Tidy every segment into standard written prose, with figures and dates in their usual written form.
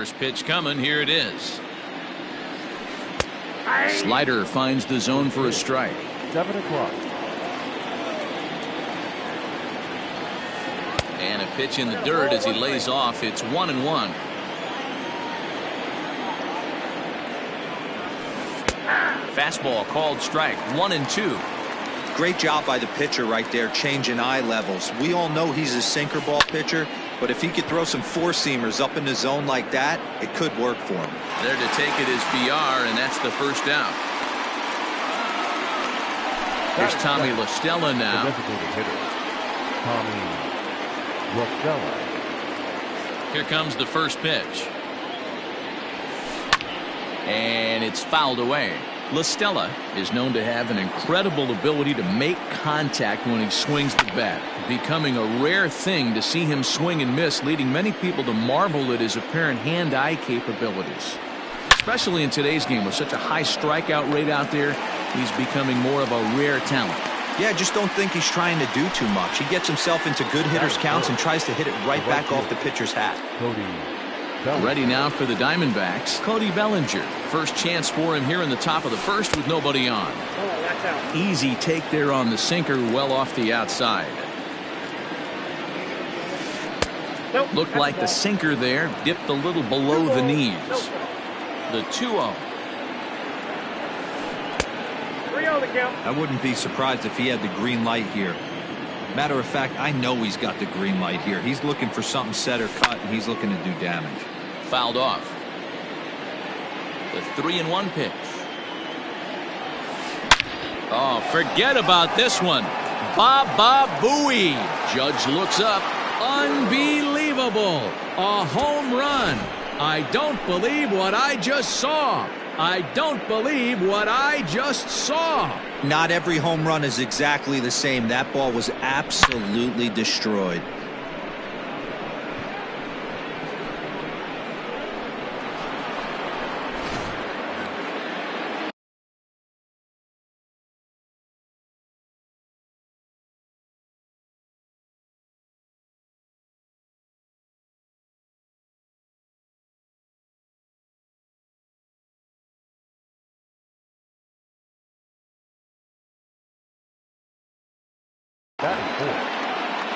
First pitch coming. Here it is. Slider finds the zone for a strike. 7 o'clock. And a pitch in the dirt as he lays off. It's 1-1. Fastball called strike. 1-2. Great job by the pitcher right there, changing eye levels. We all know he's a sinker ball pitcher, but if he could throw some four-seamers up in the zone like that, it could work for him. There to take it is BR, and that's the first out. Here's Tommy La Stella now. The designated hitter, Tommy La Stella. Here comes the first pitch. And it's fouled away. La Stella is known to have an incredible ability to make contact when he swings the bat, becoming a rare thing to see him swing and miss, leading many people to marvel at his apparent hand-eye capabilities. Especially in today's game with such a high strikeout rate out there, he's becoming more of a rare talent. Yeah, I just don't think he's trying to do too much. He gets himself into good hitters' counts and tries to hit it right back off the pitcher's hat. Ready now for the Diamondbacks, Cody Bellinger. First chance for him here in the top of the first with nobody on. Easy take there on the sinker, well off the outside. Looked like the sinker there dipped a little below the knees. The 2-0. I wouldn't be surprised if he had the green light here. Matter of fact, I know he's got the green light here. He's looking for something set or cut, and he's looking to do damage. Fouled off. The 3-1 pitch. Oh, forget about this one. Baba Booey. Judge looks up. Unbelievable. A home run. I don't believe what I just saw. I don't believe what I just saw. Not every home run is exactly the same. That ball was absolutely destroyed.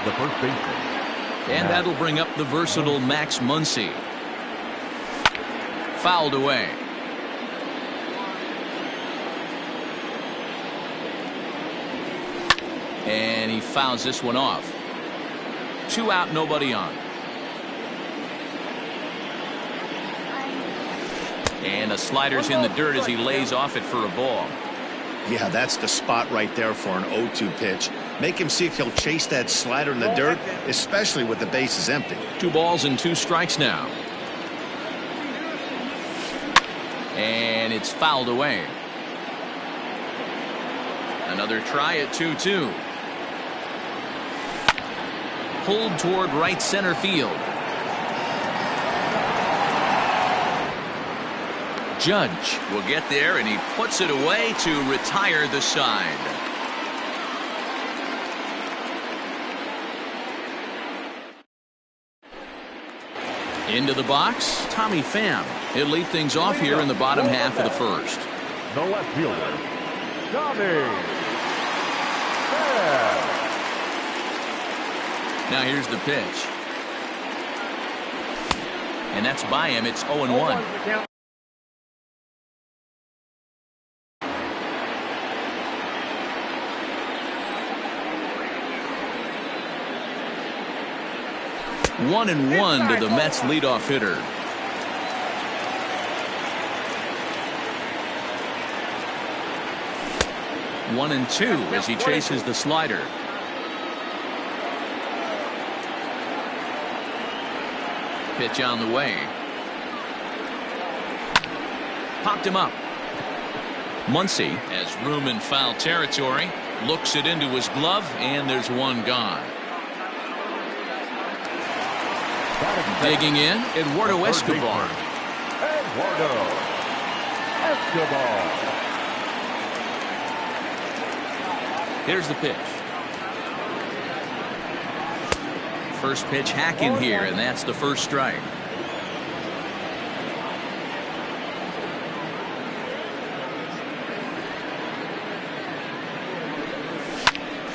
The first baseman. And that'll bring up the versatile Max Muncy. Fouled away. And he fouls this one off. 2 out, nobody on. And a slider's in the dirt as he lays off it for a ball. Yeah, that's the spot right there for an 0-2 pitch. Make him see if he'll chase that slider in the dirt, especially with the bases empty. 2 balls and 2 strikes now. And it's fouled away. Another try at 2-2. Pulled toward right center field. Judge will get there, and he puts it away to retire the side. Into the box, Tommy Pham. He'll lead things off here in the bottom half of the first. The left fielder, Tommy Pham. Now here's the pitch. And that's by him. It's 0-1. One and one to the Mets leadoff hitter. One and two as he chases the slider. Pitch on the way. Popped him up. Muncy has room in foul territory. Looks it into his glove, and there's one gone. Digging in, Eduardo Escobar. Eduardo Escobar. Here's the pitch. First pitch hack in here, and that's the first strike.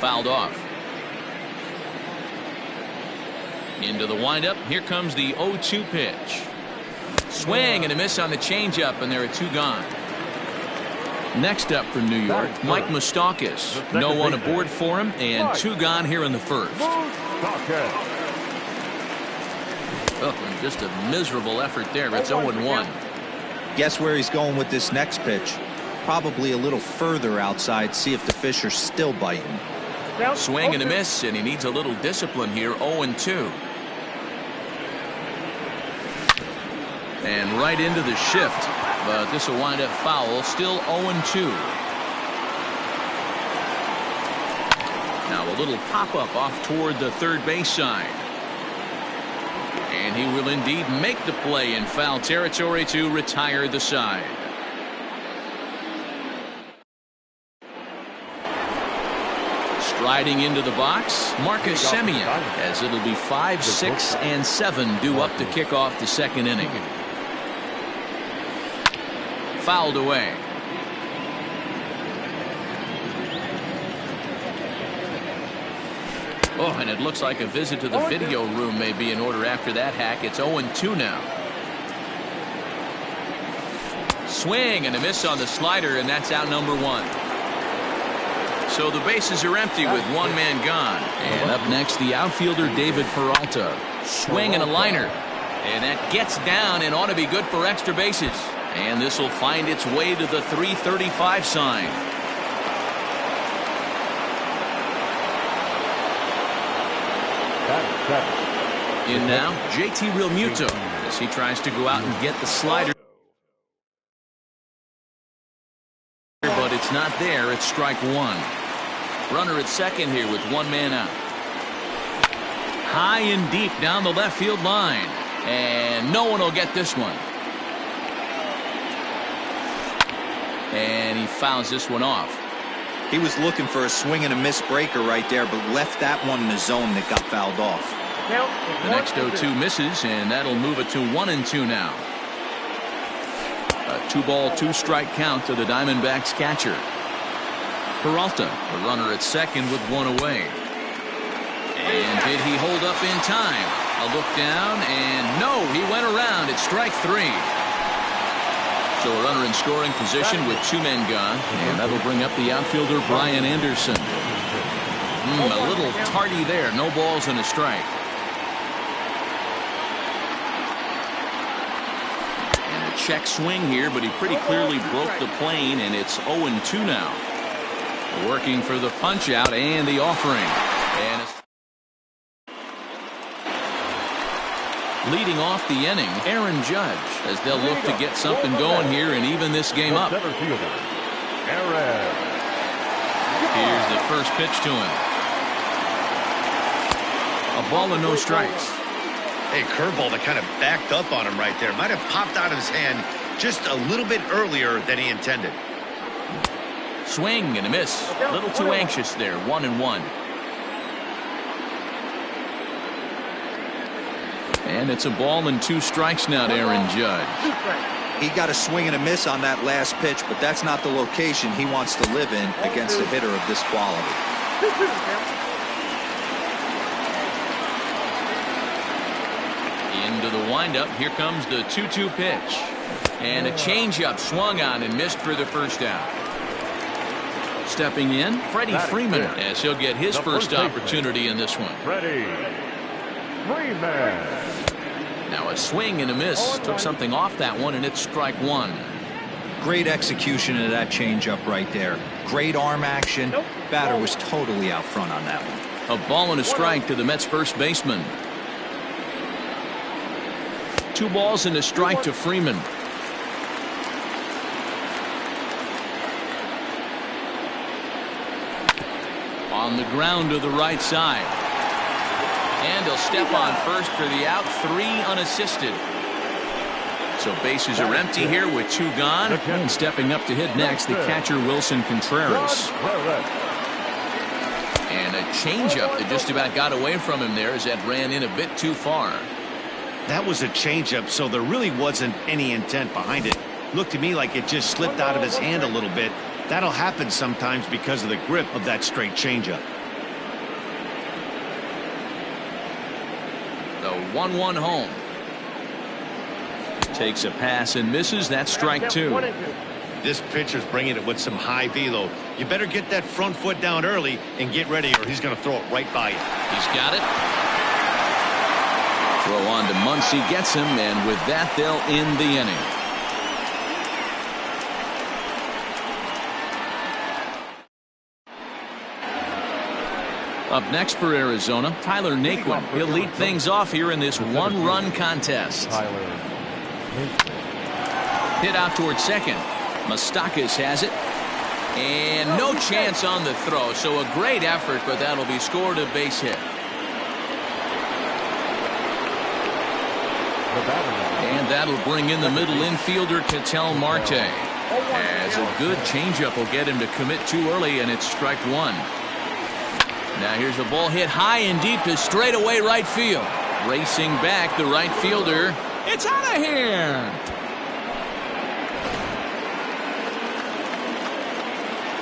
fouled off. Into the windup. Here comes the 0-2 pitch. Swing and a miss on the changeup, and there are 2 gone. Next up for New York, Mike Moustakas. No one aboard for him, and 2 gone here in the first. Oh, and just a miserable effort there. It's 0-1. Guess where he's going with this next pitch? Probably a little further outside. See if the fish are still biting. Swing and a miss, and he needs a little discipline here. 0-2. And right into the shift, but this will wind up foul. Still 0-2. Now a little pop-up off toward the third base side. And he will indeed make the play in foul territory to retire the side. Striding into the box, Marcus Semien, as it'll be 5, 6, and 7 due up to kick off the second inning. Fouled away. Oh, and it looks like a visit to the video room may be in order after that hack. It's 0-2 now. Swing and a miss on the slider, and that's out number 1. So the bases are empty with 1 man gone. And up next, the outfielder David Peralta. Swing and a liner. And that gets down and ought to be good for extra bases. And this will find its way to the 335 sign. In now, JT Realmuto as he tries to go out and get the slider. But it's not there. It's strike 1. Runner at second here with 1 man out. High and deep down the left field line. And no one will get this one. And he fouls this one off. He was looking for a swing and a miss breaker right there, but left that one in the zone that got fouled off. The next 0-2 misses, and that'll move it to 1-2 now. A 2-ball, 2-strike count to the Diamondbacks catcher. Peralta, the runner at second with 1 away. And did he hold up in time? A look down, and no, he went around. It's strike 3. So a runner in scoring position with 2 men gone, and that'll bring up the outfielder Brian Anderson. A little tardy there. No balls and a strike. And a check swing here, but he pretty clearly broke the plane, and it's 0-2 now. Working for the punch out and the offering. And it's leading off the inning, Aaron Judge, as they'll look to get something going here and even this game up. Here's the first pitch to him. A ball and no strikes. Hey, curveball that kind of backed up on him right there. Might have popped out of his hand just a little bit earlier than he intended. Swing and a miss. A little too anxious there. 1-1. And it's a ball and 2 strikes now to Aaron Judge. He got a swing and a miss on that last pitch, but that's not the location he wants to live in against a hitter of this quality. Into the windup. Here comes the 2-2 pitch. And a changeup swung on and missed for the first out. Stepping in, Freddie Freeman, as he'll get his first opportunity in this one. Freddie Freeman. Now a swing and a miss. Took something off that one, and it's strike 1. Great execution of that changeup right there. Great arm action. Batter was totally out front on that one. A ball and a strike to the Mets first baseman. 2 balls and a strike to Freeman. On the ground to the right side. And he'll step on first for the out. 3 unassisted. So bases are empty here with 2 gone. And stepping up to hit next, the catcher Wilson Contreras. And a changeup that just about got away from him there as that ran in a bit too far. That was a changeup, so there really wasn't any intent behind it. Looked to me like it just slipped out of his hand a little bit. That'll happen sometimes because of the grip of that straight changeup. 1-1 home. Takes a pass and misses. That's strike 2. This pitcher's bringing it with some high velo. You better get that front foot down early and get ready, or he's going to throw it right by you. He's got it. Throw on to Muncy, gets him, and with that, they'll end the inning. Up next for Arizona, Tyler Naquin. He'll lead things off here in this one-run contest. Hit out towards second. Moustakas has it. And no chance on the throw, so a great effort, but that'll be scored a base hit. And that'll bring in the middle infielder, Ketel Marte. As a good changeup will get him to commit too early, and it's strike 1. Now here's the ball hit high and deep to straightaway right field. Racing back, the right fielder. It's out of here.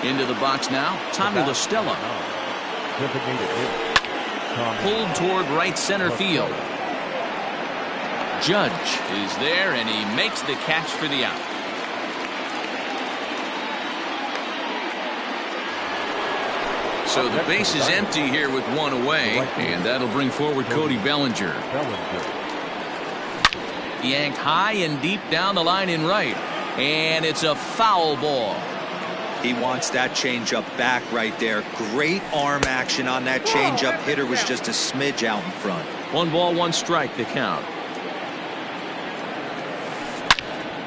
Into the box now, Tommy La Stella. Pulled toward right center field. Judge is there, and he makes the catch for the out. So the base is empty here with one away, and that'll bring forward Cody Bellinger. Yanked high and deep down the line in right, and it's a foul ball. He wants that changeup back right there. Great arm action on that changeup. Hitter was just a smidge out in front. 1 ball, 1 strike, the count.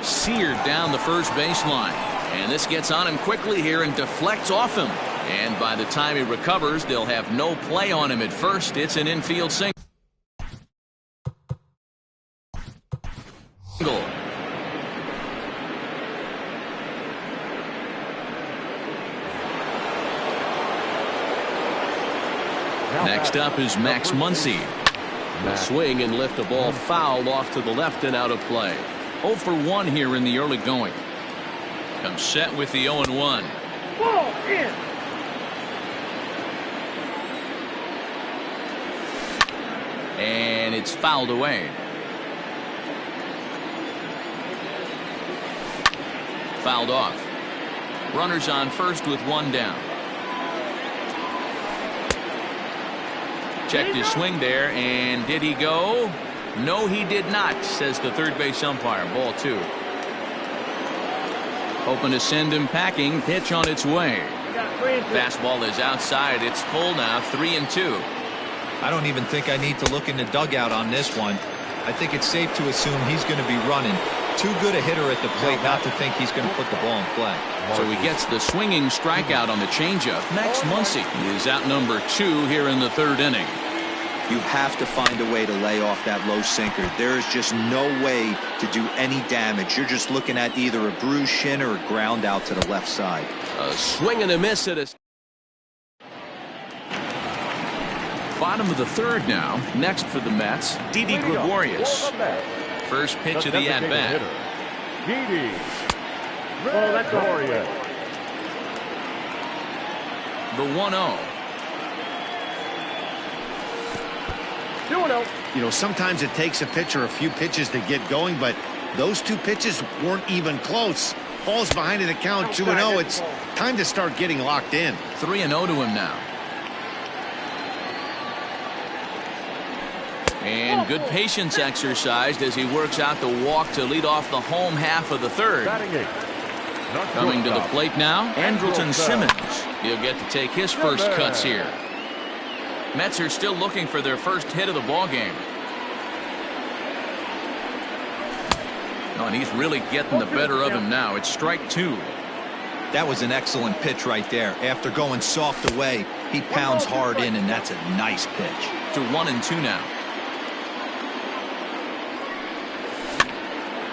Seared down the first baseline, and this gets on him quickly here and deflects off him. And by the time he recovers, they'll have no play on him at first. It's an infield single. Next up is Max Muncy. Will swing and lift the ball foul off to the left and out of play. 0 for 1 here in the early going. Comes set with the 0-1. Ball in. And it's fouled away. Fouled off. Runners on first with 1 down. Checked his swing there, and did he go? No, he did not, says the third base umpire. Ball 2. Hoping to send him packing. Pitch on its way. Fastball is outside. It's full now. 3-2. I don't even think I need to look in the dugout on this one. I think it's safe to assume he's going to be running. Too good a hitter at the plate not to think he's going to put the ball in play. So he gets the swinging strikeout on the changeup. Max Muncy is out number 2 here in the third inning. You have to find a way to lay off that low sinker. There is just no way to do any damage. You're just looking at either a bruised shin or a ground out to the left side. A swing and a miss at a bottom of the third now. Next for the Mets, Didi Gregorius. First pitch of the at-bat. Didi. Oh, that's Gregorius. The 1-0. You know, sometimes it takes a pitcher a few pitches to get going, but those 2 pitches weren't even close. Ball's behind in the count, 2-0. It's time to start getting locked in. 3-0 to him now. And good patience exercised as he works out the walk to lead off the home half of the third. Coming to the plate now, Andrelton Simmons. He'll get to take his first cuts here. Mets are still looking for their first hit of the ball game. Oh, and he's really getting the better of him now. It's strike 2. That was an excellent pitch right there. After going soft away, he pounds hard in, and that's a nice pitch. To 1-2 now.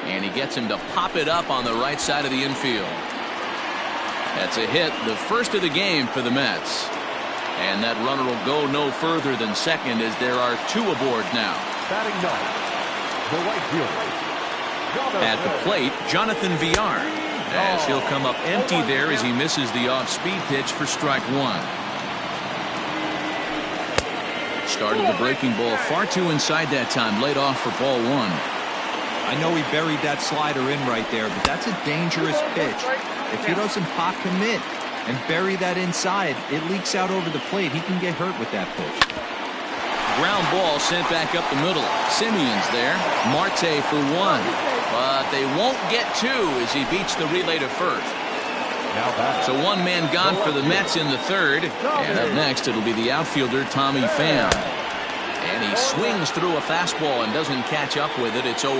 And he gets him to pop it up on the right side of the infield. That's a hit, the first of the game for the Mets. And that runner will go no further than second as there are 2 aboard now. Batting 9th, the right fielder. At the plate, Jonathan Villar. As he'll come up empty there as he misses the off-speed pitch for strike 1. Started the breaking ball far too inside that time. Laid off for ball one. I know he buried that slider in right there, but that's a dangerous pitch. If he doesn't pop commit and bury that inside, it leaks out over the plate. He can get hurt with that pitch. Ground ball sent back up the middle. Simeon's there. Marte for one. But they won't get two as he beats the relay to first. So one man gone for the Mets in the third. And up next, it'll be the outfielder, Tommy Pham. And he swings through a fastball and doesn't catch up with it. It's 0-1.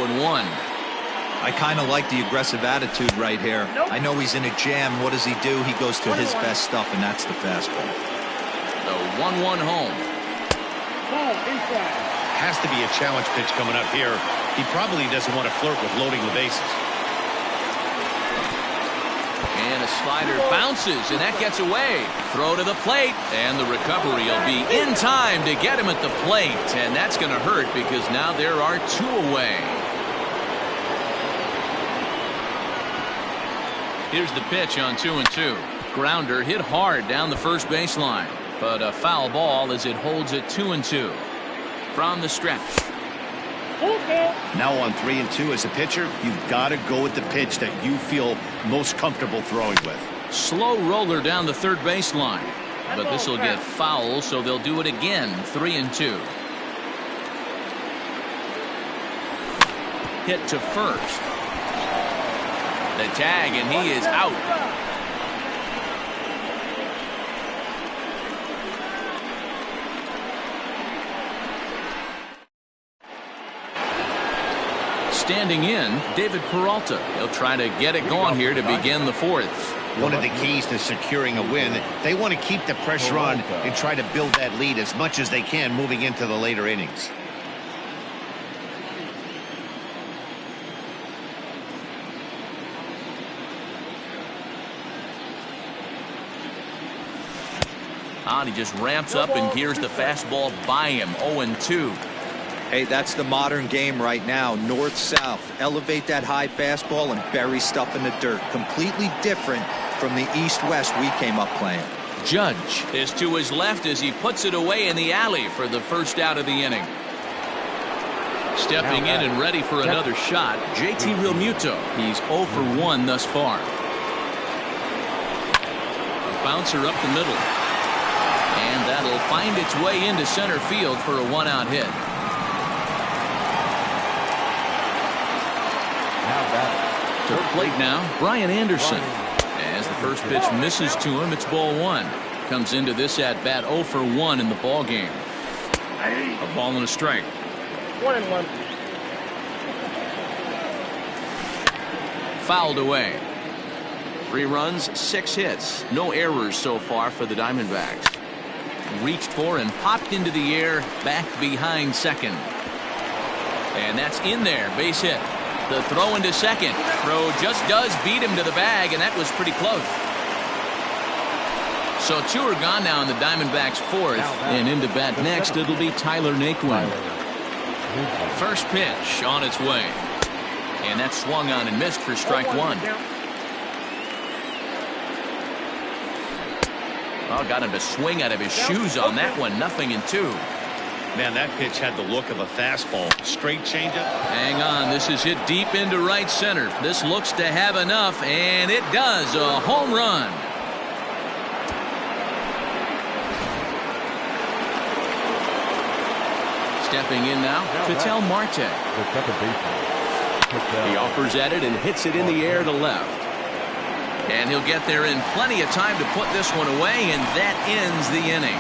I kind of like the aggressive attitude right here. I know he's in a jam. What does he do? He goes to his best stuff, and that's the fastball. The 1-1 home. Has to be a challenge pitch coming up here. He probably doesn't want to flirt with loading the bases. And a slider bounces, and that gets away. Throw to the plate, and the recovery will be in time to get him at the plate. And that's going to hurt because now there are two away. Here's the pitch on 2-2. Grounder hit hard down the first baseline, but a foul ball as it holds it 2-2. From the stretch. Now on 3-2 as a pitcher, you've got to go with the pitch that you feel most comfortable throwing with. Slow roller down the third baseline, but this will get foul, so they'll do it again. 3-2. Hit to first. The tag, and he is out. Standing in, David Peralta. He'll try to get it going here to begin the fourth. One of the keys to securing a win, they want to keep the pressure on and try to build that lead as much as they can moving into the later innings. He just ramps up and gears the fastball by him. 0-2. Hey, that's the modern game right now. North-south. Elevate that high fastball and bury stuff in the dirt. Completely different from the east-west we came up playing. Judge is to his left as he puts it away in the alley for the first out of the inning. Stepping in and ready for another shot, JT Realmuto. He's 0 for 1 thus far. A bouncer up the middle. And that'll find its way into center field for a one-out hit. To the plate now, Brian Anderson. As the first pitch misses to him, it's ball one. Comes into this at bat 0 for 1 in the ball game. A ball and a strike. 1-1. Fouled away. 3 runs, 6 hits. No errors so far for the Diamondbacks. Reached for and popped into the air back behind second. And that's in there. Base hit. The throw into second. Throw just does beat him to the bag, and that was pretty close. So 2 are gone now in the Diamondbacks' fourth. And into bat next, it'll be Tyler Naquin. First pitch on its way. And that's swung on and missed for strike one. Well, got him to swing out of his shoes on that one. 0-2. Man, that pitch had the look of a fastball. Straight changeup. Hang on. This is hit deep into right center. This looks to have enough, and it does. A home run. Stepping in now, Ketel Marte. He offers at it and hits it in the air to left. And he'll get there in plenty of time to put this one away, and that ends the inning.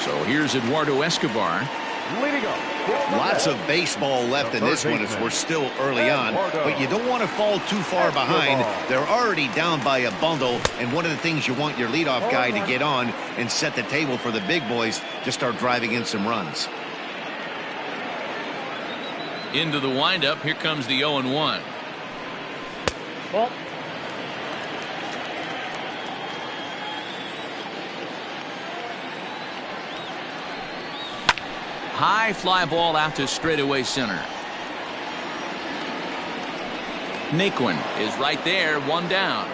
So here's Eduardo Escobar. Lots of baseball left in this one as we're still early on, but you don't want to fall too far behind. They're already down by a bundle, and one of the things you want your leadoff guy to get on and set the table for the big boys to start driving in some runs. Into the windup, here comes the 0-1. High fly ball out to straightaway center. Naquin is right there, one down.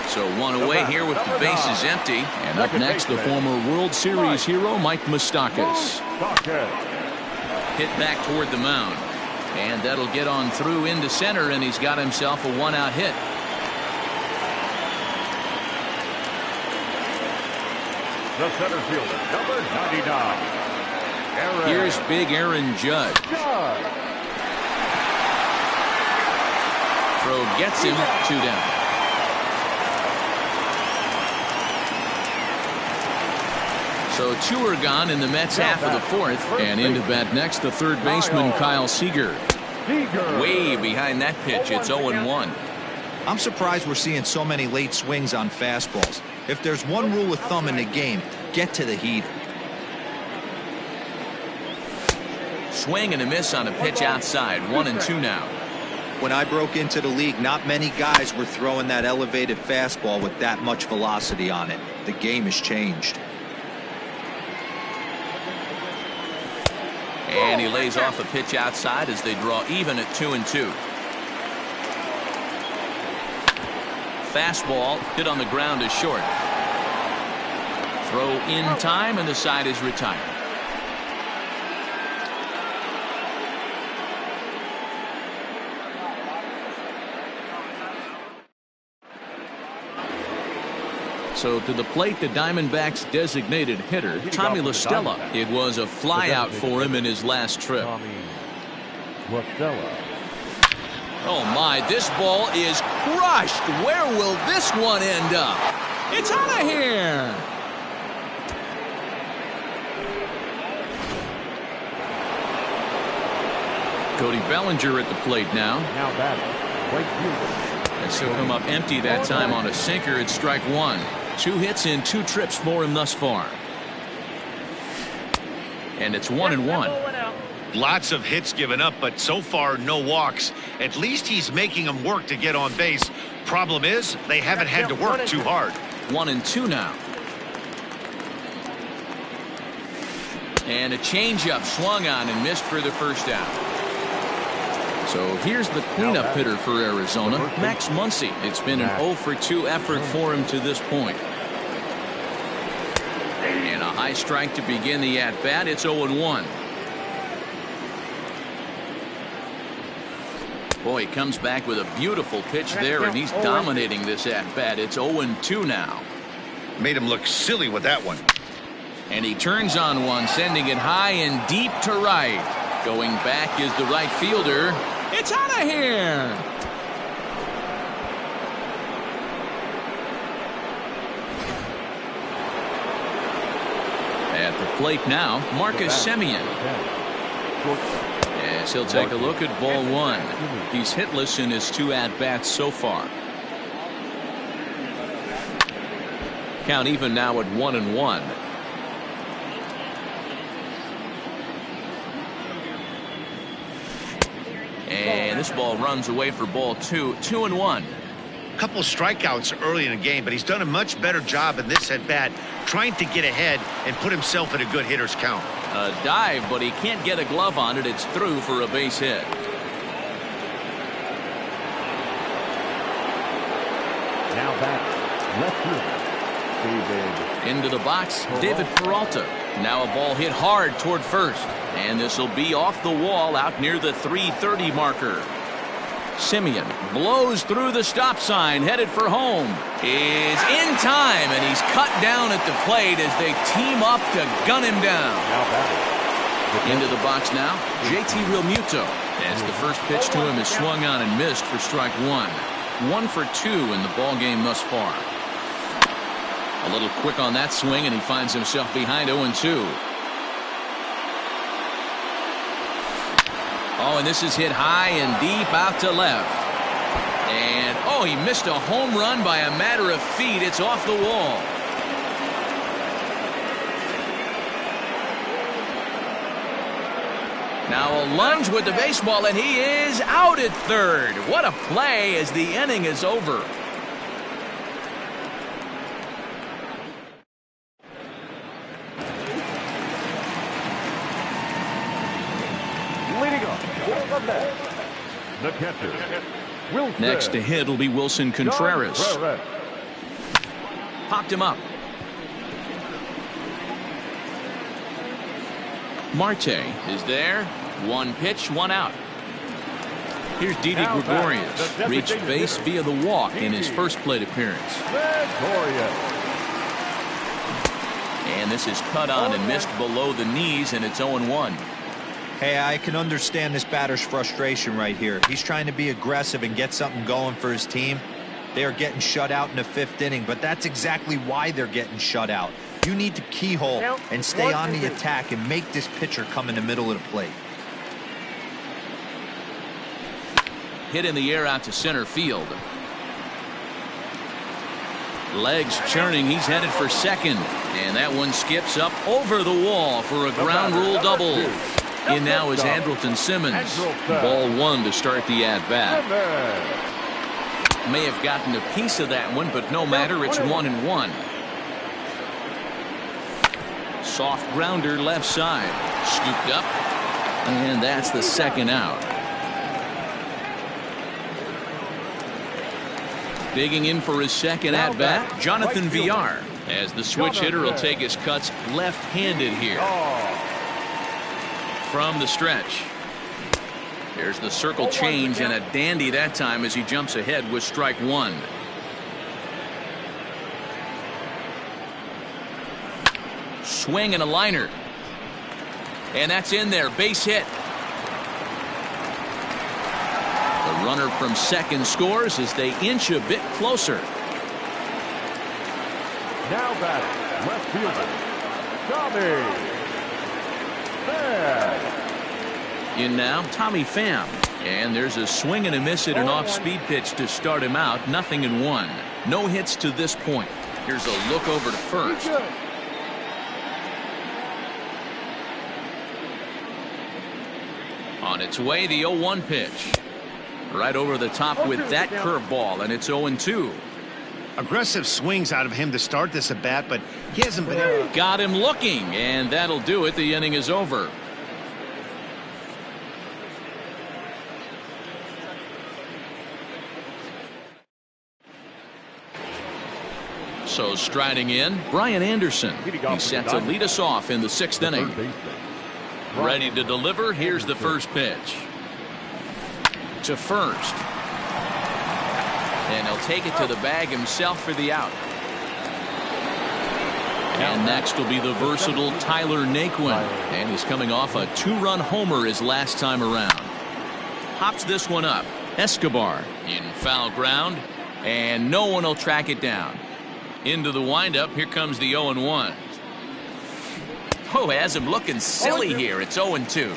So one away here with the bases empty. And up next, the former World Series hero, Mike Moustakas. Hit back toward the mound. And that'll get on through into center, and he's got himself a one-out hit. The center fielder, number 99. Here's big Aaron Judge. Throw gets him, 2 down. So 2 are gone in the Mets half of the 4th. And into bat next, the third baseman, Kyle Seager. Way behind that pitch. It's 0-1. I'm surprised we're seeing so many late swings on fastballs. If there's one rule of thumb in the game, get to the heater. Swing and a miss on a pitch outside. 1-2 now. When I broke into the league, not many guys were throwing that elevated fastball with that much velocity on it. The game has changed. And he lays off a pitch outside as they draw even at 2-2. Fastball hit on the ground is short. Throw in time, and the side is retired. So to the plate, the Diamondbacks' designated hitter, Tommy La Stella. It was a flyout for him in his last trip. Oh my, this ball is crushed. Where will this one end up? It's out of here. Cody Bellinger at the plate now. Now batting, right fielder. As he'll come up empty that time on a sinker. It's strike 1. 2 hits in 2 trips for him thus far. And it's 1-1. Lots of hits given up, but so far no walks. At least he's making them work to get on base. Problem is, they haven't had to work too hard. 1-2 now. And a changeup swung on and missed for the first out. So here's the cleanup hitter for Arizona, Max Muncy. It's been an 0-for-2 effort for him to this point. And a high strike to begin the at-bat. It's 0-1. Boy, he comes back with a beautiful pitch there, and he's dominating this at-bat. It's 0-2 now. Made him look silly with that one. And he turns on one, sending it high and deep to right. Going back is the right fielder. It's out of here. At the plate now, Marcus Semien. Yes, he'll take a look at ball 1. He's hitless in his 2 at-bats so far. Count even now at 1-1. And this ball runs away for ball 2. 2-1. Couple strikeouts early in the game, but he's done a much better job in this at bat, trying to get ahead and put himself in a good hitter's count. A dive, but he can't get a glove on it. It's through for a base hit. Now back, left fielder, David. Into the box, David Peralta. Now a ball hit hard toward first. And this will be off the wall out near the 330 marker. Semien blows through the stop sign, headed for home. Is in time, and he's cut down at the plate as they team up to gun him down. Into the box now, JT Realmuto. As the first pitch to him is swung on and missed for strike 1. 1 for 2 in the ball game thus far. A little quick on that swing, and he finds himself behind 0-2. Oh, and this is hit high and deep out to left. And, oh, he missed a home run by a matter of feet. It's off the wall. Now a lunge with the baseball, and he is out at third. What a play as the inning is over. Leading up for the Mets, The catcher, Wilson. Next to hit will be Wilson Contreras. Popped him up. Marte is there. One pitch, one out. Here's Didi Gregorius. Reached base via the walk in his first plate appearance. And this is cut on and missed below the knees, and it's 0-1. Hey, I can understand this batter's frustration right here. He's trying to be aggressive and get something going for his team. They are getting shut out in the 5th inning, but that's exactly why they're getting shut out. You need to keyhole and stay on the attack and make this pitcher come in the middle of the plate. Hit in the air out to center field. Legs churning. He's headed for second. And that one skips up over the wall for a ground rule double. In now is Andrelton Simmons. Ball 1 to start the at-bat. May have gotten a piece of that one, but no matter. It's 1-1. Soft grounder left side. Scooped up. And that's the second out. Digging in for his second at-bat, Jonathan Villar, as the switch hitter will take his cuts left-handed here. From the stretch. There's the circle change, and a dandy that time as he jumps ahead with strike 1. Swing and a liner. And that's in there. Base hit. The runner from second scores as they inch a bit closer. Now batting, left fielder, Tommy Pham. In now, Tommy Pham. And there's a swing and a miss at an off-speed pitch to start him out. 0-1. No hits to this point. Here's a look over to first. On its way, the 0-1 pitch. Right over the top with that curveball, and it's 0-2. Aggressive swings out of him to start this at bat, but he hasn't been able to. Got him looking, and that'll do it. The inning is over. So striding in, Brian Anderson. He's set to lead us off in the 6th inning. Ready to deliver. Here's the first pitch. To first. And he'll take it to the bag himself for the out. And next will be the versatile Tyler Naquin. And he's coming off a 2-run homer his last time around. Hops this one up. Escobar in foul ground. And no one will track it down. Into the windup. Here comes the 0-1. Oh, has him looking silly here. It's 0-2.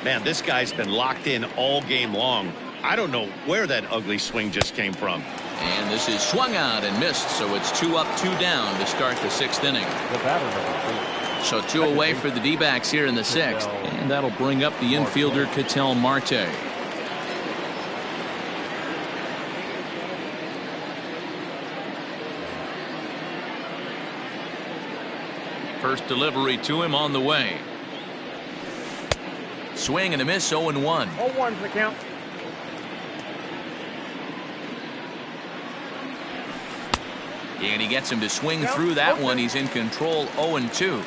Man, this guy's been locked in all game long. I don't know where that ugly swing just came from. And this is swung out and missed, so it's 2 up, 2 down to start the 6th inning. So 2 away for the D-backs here in the 6th. And that'll bring up the infielder, Ketel Marte. First delivery to him on the way. Swing and a miss, 0-1. 0-1 for the count. And he gets him to swing through that one. He's in control, 0-2.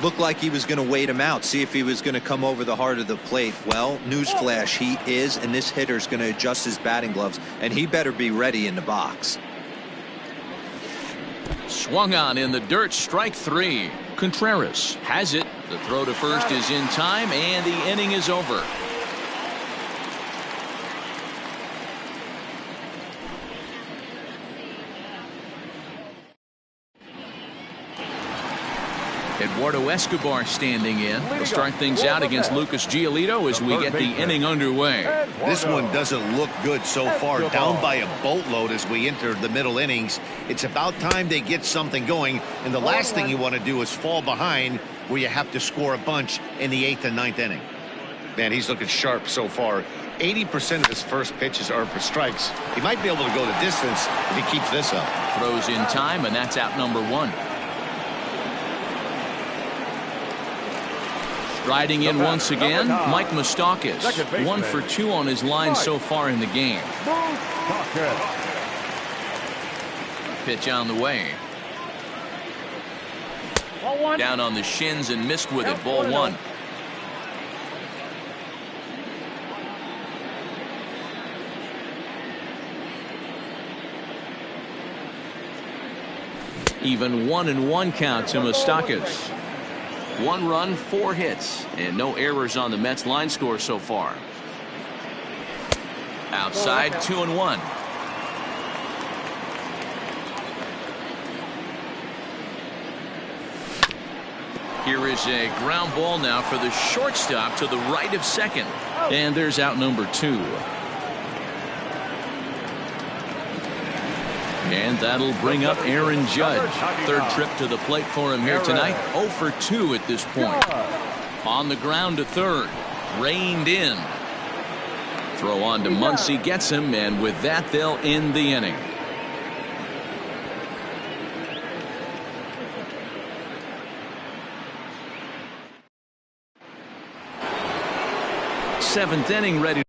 Looked like he was going to wait him out, see if he was going to come over the heart of the plate. Well, newsflash, he is, and this hitter's going to adjust his batting gloves, and he better be ready in the box. Swung on in the dirt, strike 3. Contreras has it. The throw to first is in time, and the inning is over. Eduardo Escobar standing in. He'll start things out against Lucas Giolito as we get the inning underway. This one doesn't look good so far. Down by a boatload as we enter the middle innings. It's about time they get something going, and the last thing you want to do is fall behind where you have to score a bunch in the 8th and 9th inning. Man, he's looking sharp so far. 80% of his first pitches are for strikes. He might be able to go the distance if he keeps this up. Throws in time, and that's out number 1. Riding in once again, Mike Moustakas. 1 for 2 on his line so far in the game. Pitch on the way. Down on the shins and missed with it. Ball 1. Even 1-1 count to Moustakas. 1 run, 4 hits, and no errors on the Mets line score so far. Outside, 2-1. Here is a ground ball now for the shortstop to the right of second. And there's out number 2. And that'll bring up Aaron Judge. 3rd trip to the plate for him here tonight. 0 for 2 at this point. On the ground to 3rd. Reined in. Throw on to Muncy gets him, and with that they'll end the inning. 7th inning ready.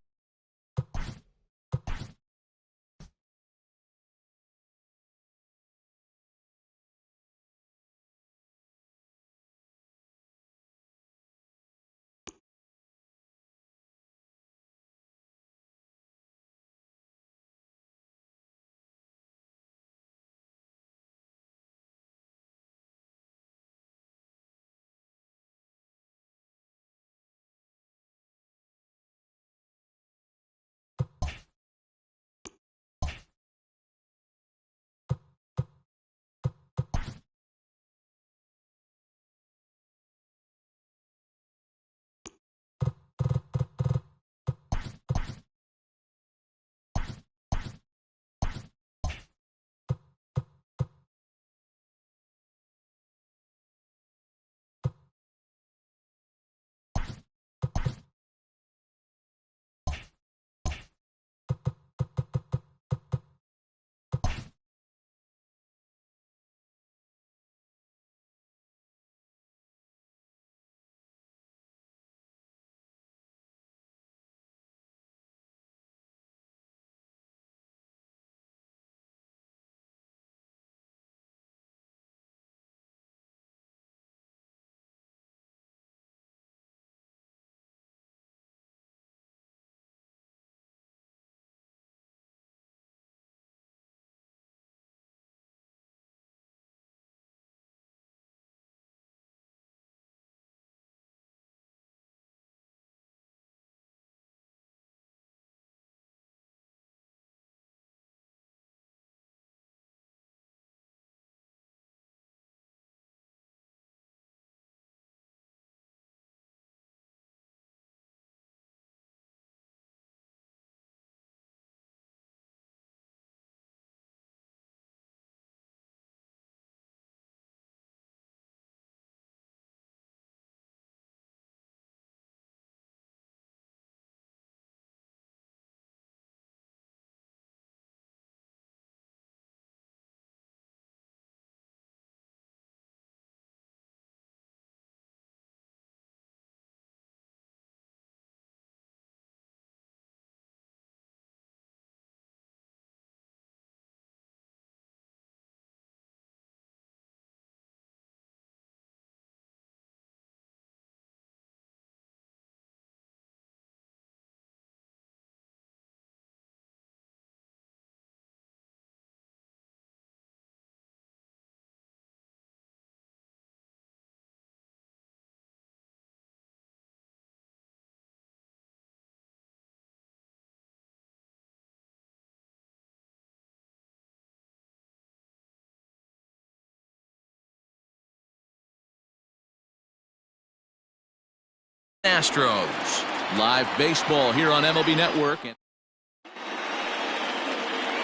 Astros. Live baseball here on MLB Network. And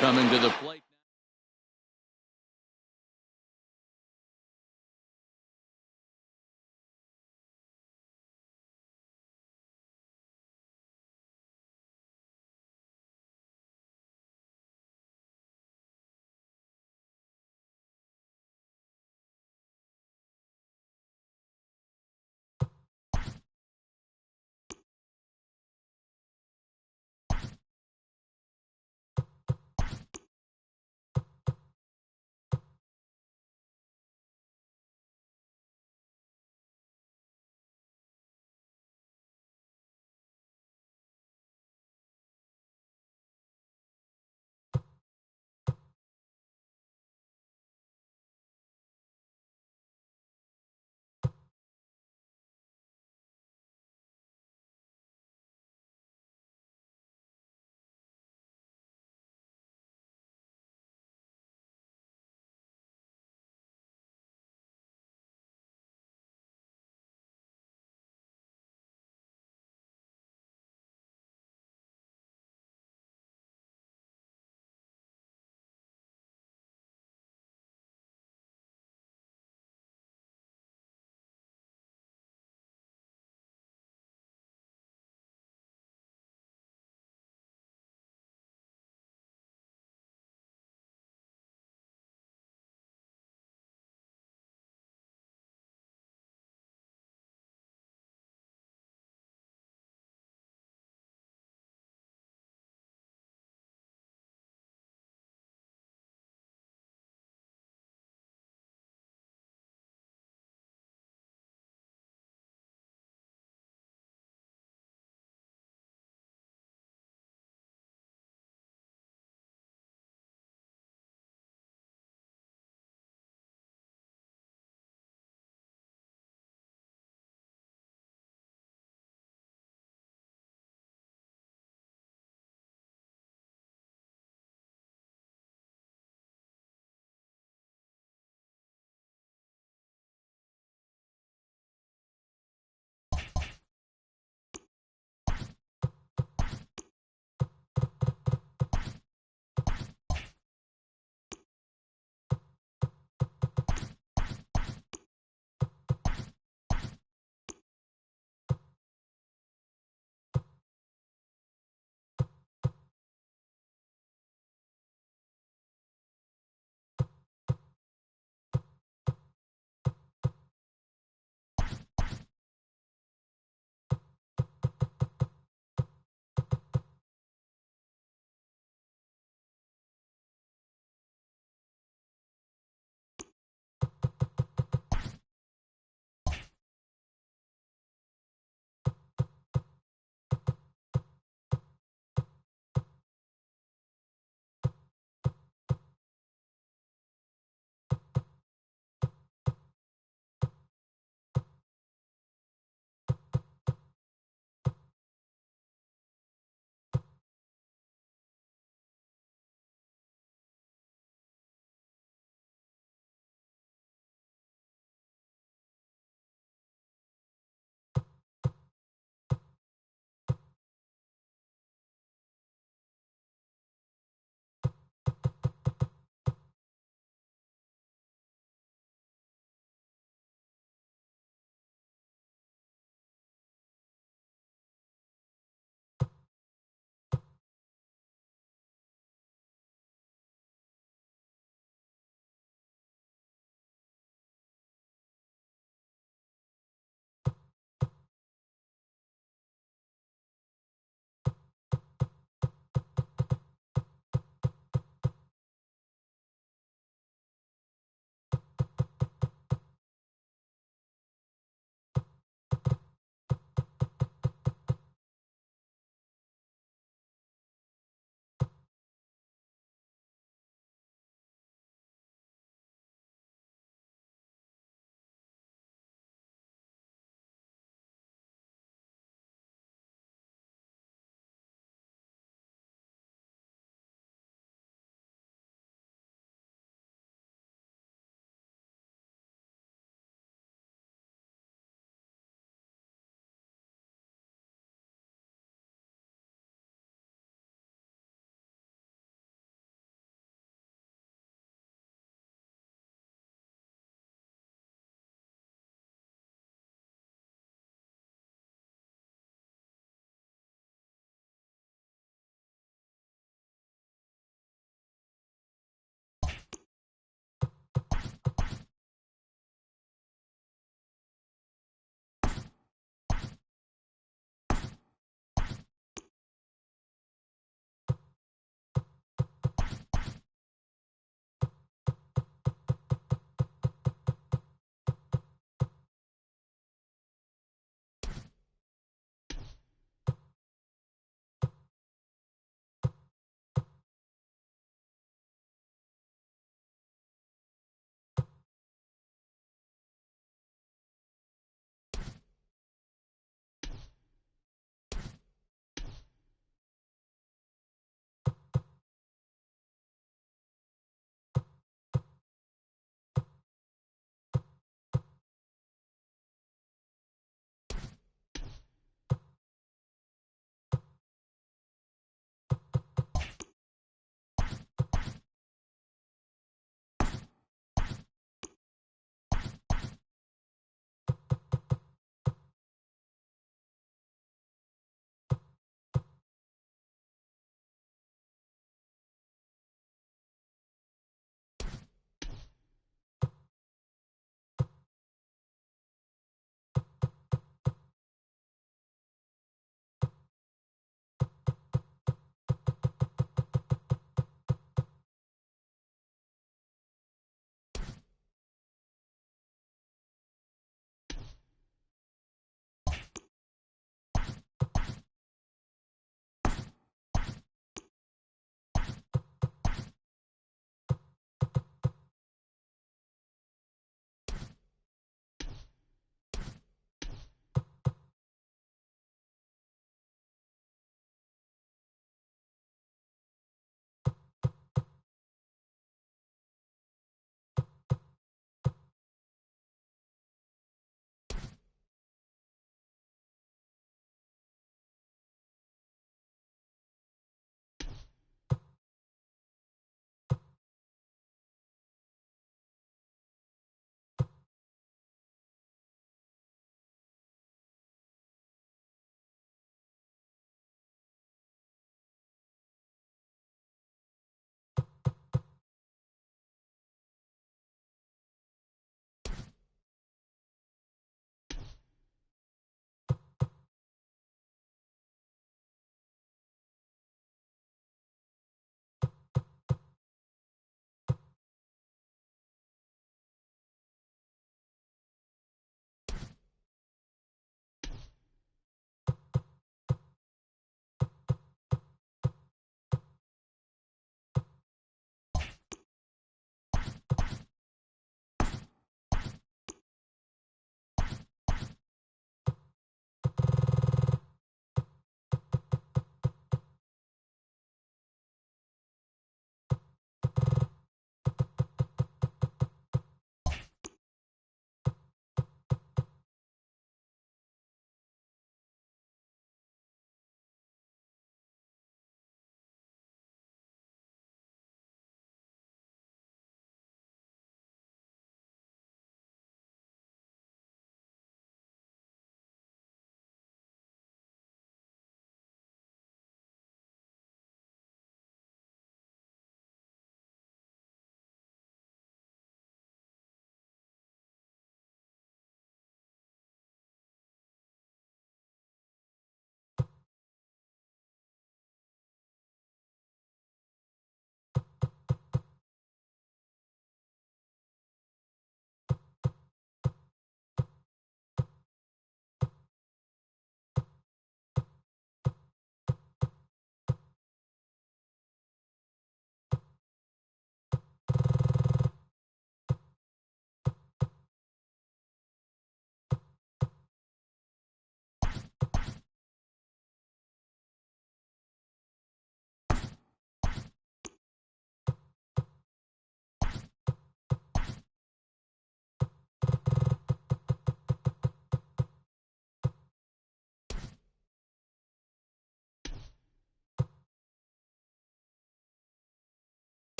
coming to the plate.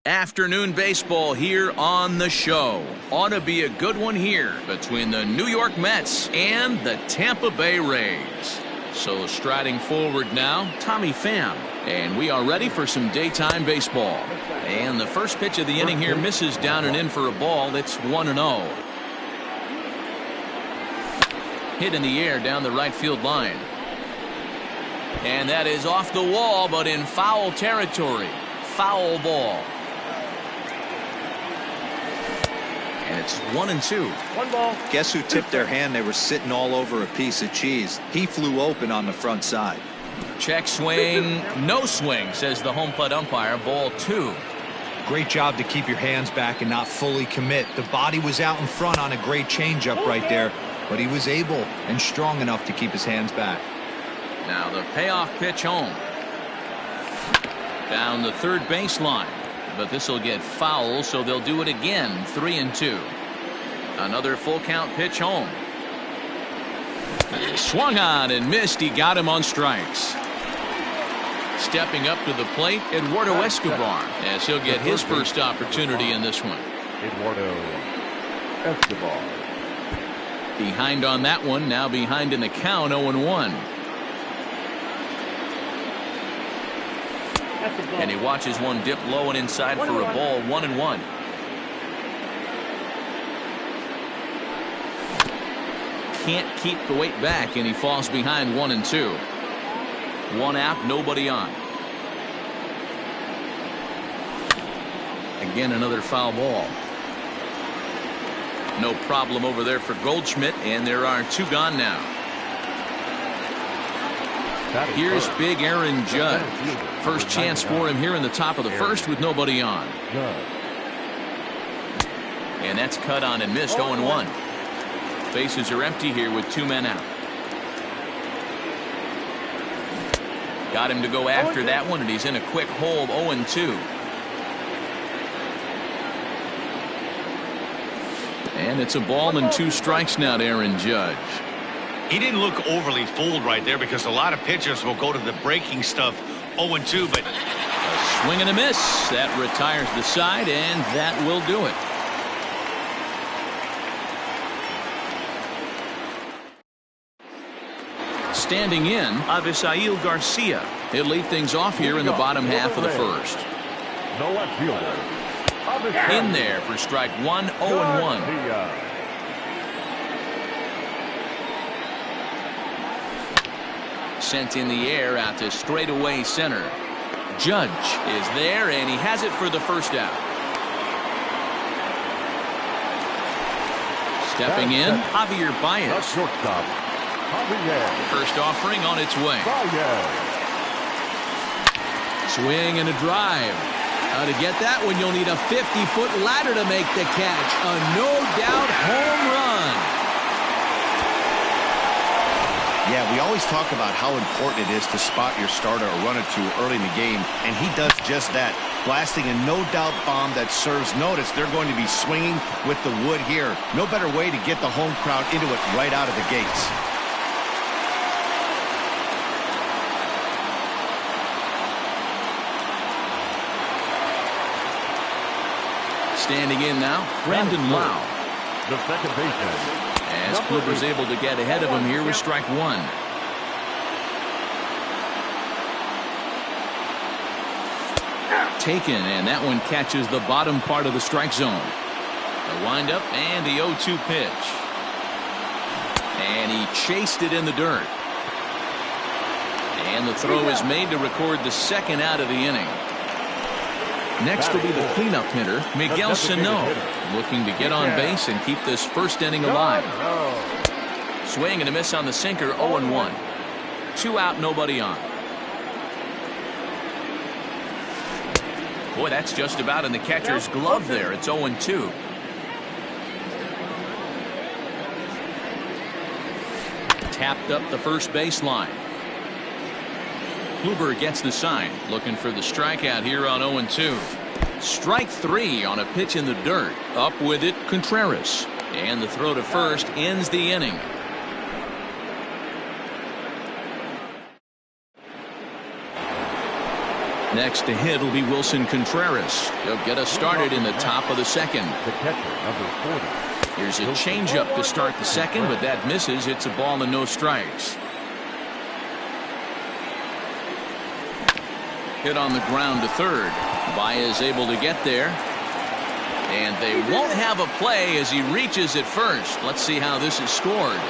Afternoon baseball here on the show. Ought to be a good one here between the New York Mets and the Tampa Bay Rays. So striding forward now, Tommy Pham. And we are ready for some daytime baseball. And the first pitch of the inning here misses down and in for a ball. It's 1-0. Hit in the air down the right field line. And that is off the wall, but in foul territory. Foul ball. And it's 1-2. 1 ball. Guess who tipped their hand? They were sitting all over a piece of cheese. He flew open on the front side. Check swing, no swing, says the home plate umpire. Ball 2. Great job to keep your hands back and not fully commit. The body was out in front on a great changeup right there, but he was able and strong enough to keep his hands back. Now the payoff pitch home. Down the third baseline. But this will get foul, so they'll do it again. 3-2. Another full count pitch home. Swung on and missed. He got him on strikes. Stepping up to the plate, Eduardo Escobar, as he'll get his first opportunity in this one. Eduardo Escobar. Behind on that one, now behind in the count, 0-1. And he watches one dip low and inside for a ball. 1-1. Can't keep the weight back, and he falls behind 1-2. 1 out, nobody on. Again, another foul ball. No problem over there for Goldschmidt, and there are 2 gone now. Here's big Aaron Judge. First chance for him here in the top of the first with nobody on. And that's cut on and missed. 0-1. Bases are empty here with 2 men out. Got him to go after that one, and he's in a quick hold. 0-2. And it's a ball and 2 strikes now to Aaron Judge. He didn't look overly fooled right there because a lot of pitchers will go to the breaking stuff 0-2, but a swing and a miss. That retires the side, and that will do it. Standing in, Avisail Garcia. He'll lead things off here in the bottom half of the first. The left fielder. In there for strike 1, 0-1. Sent in the air out to straightaway center. Judge is there, and he has it for the first out. Stepping in, Javier Baez. Shortstop. First offering on its way. Swing and a drive. To get that one, you'll need a 50-foot ladder to make the catch. A no-doubt home run. yeah, we always talk about how important it is to spot your starter or run it to early in the game, and he does just that, blasting a no-doubt bomb that serves notice. They're going to be swinging with the wood here. No better way to get the home crowd into it right out of the gates. Standing in now, Brandon Lau. The second baseman. As Kluber's able to get ahead of him here with strike 1. Taken, and that one catches the bottom part of the strike zone. The windup and the 0-2 pitch. And he chased it in the dirt. And the throw is made to record the second out of the inning. Next will be the cleanup hitter, Miguel Sano, looking to get on base and keep this first inning alive. Swing and a miss on the sinker, 0-1. 2 out, nobody on. Boy, that's just about in the catcher's glove there. It's 0-2. Tapped up the first baseline. Kluber gets the sign, looking for the strikeout here on 0-2. Strike 3 on a pitch in the dirt. Up with it, Contreras. And the throw to first ends the inning. Next to hit will be Wilson Contreras. He'll get us started in the top of the second. The catcher, number 40. Here's a changeup to start the second, but that misses. It's a ball and no strikes. Hit on the ground to third. Baez able to get there. And they won't have a play as he reaches at first. Let's see how this is scored.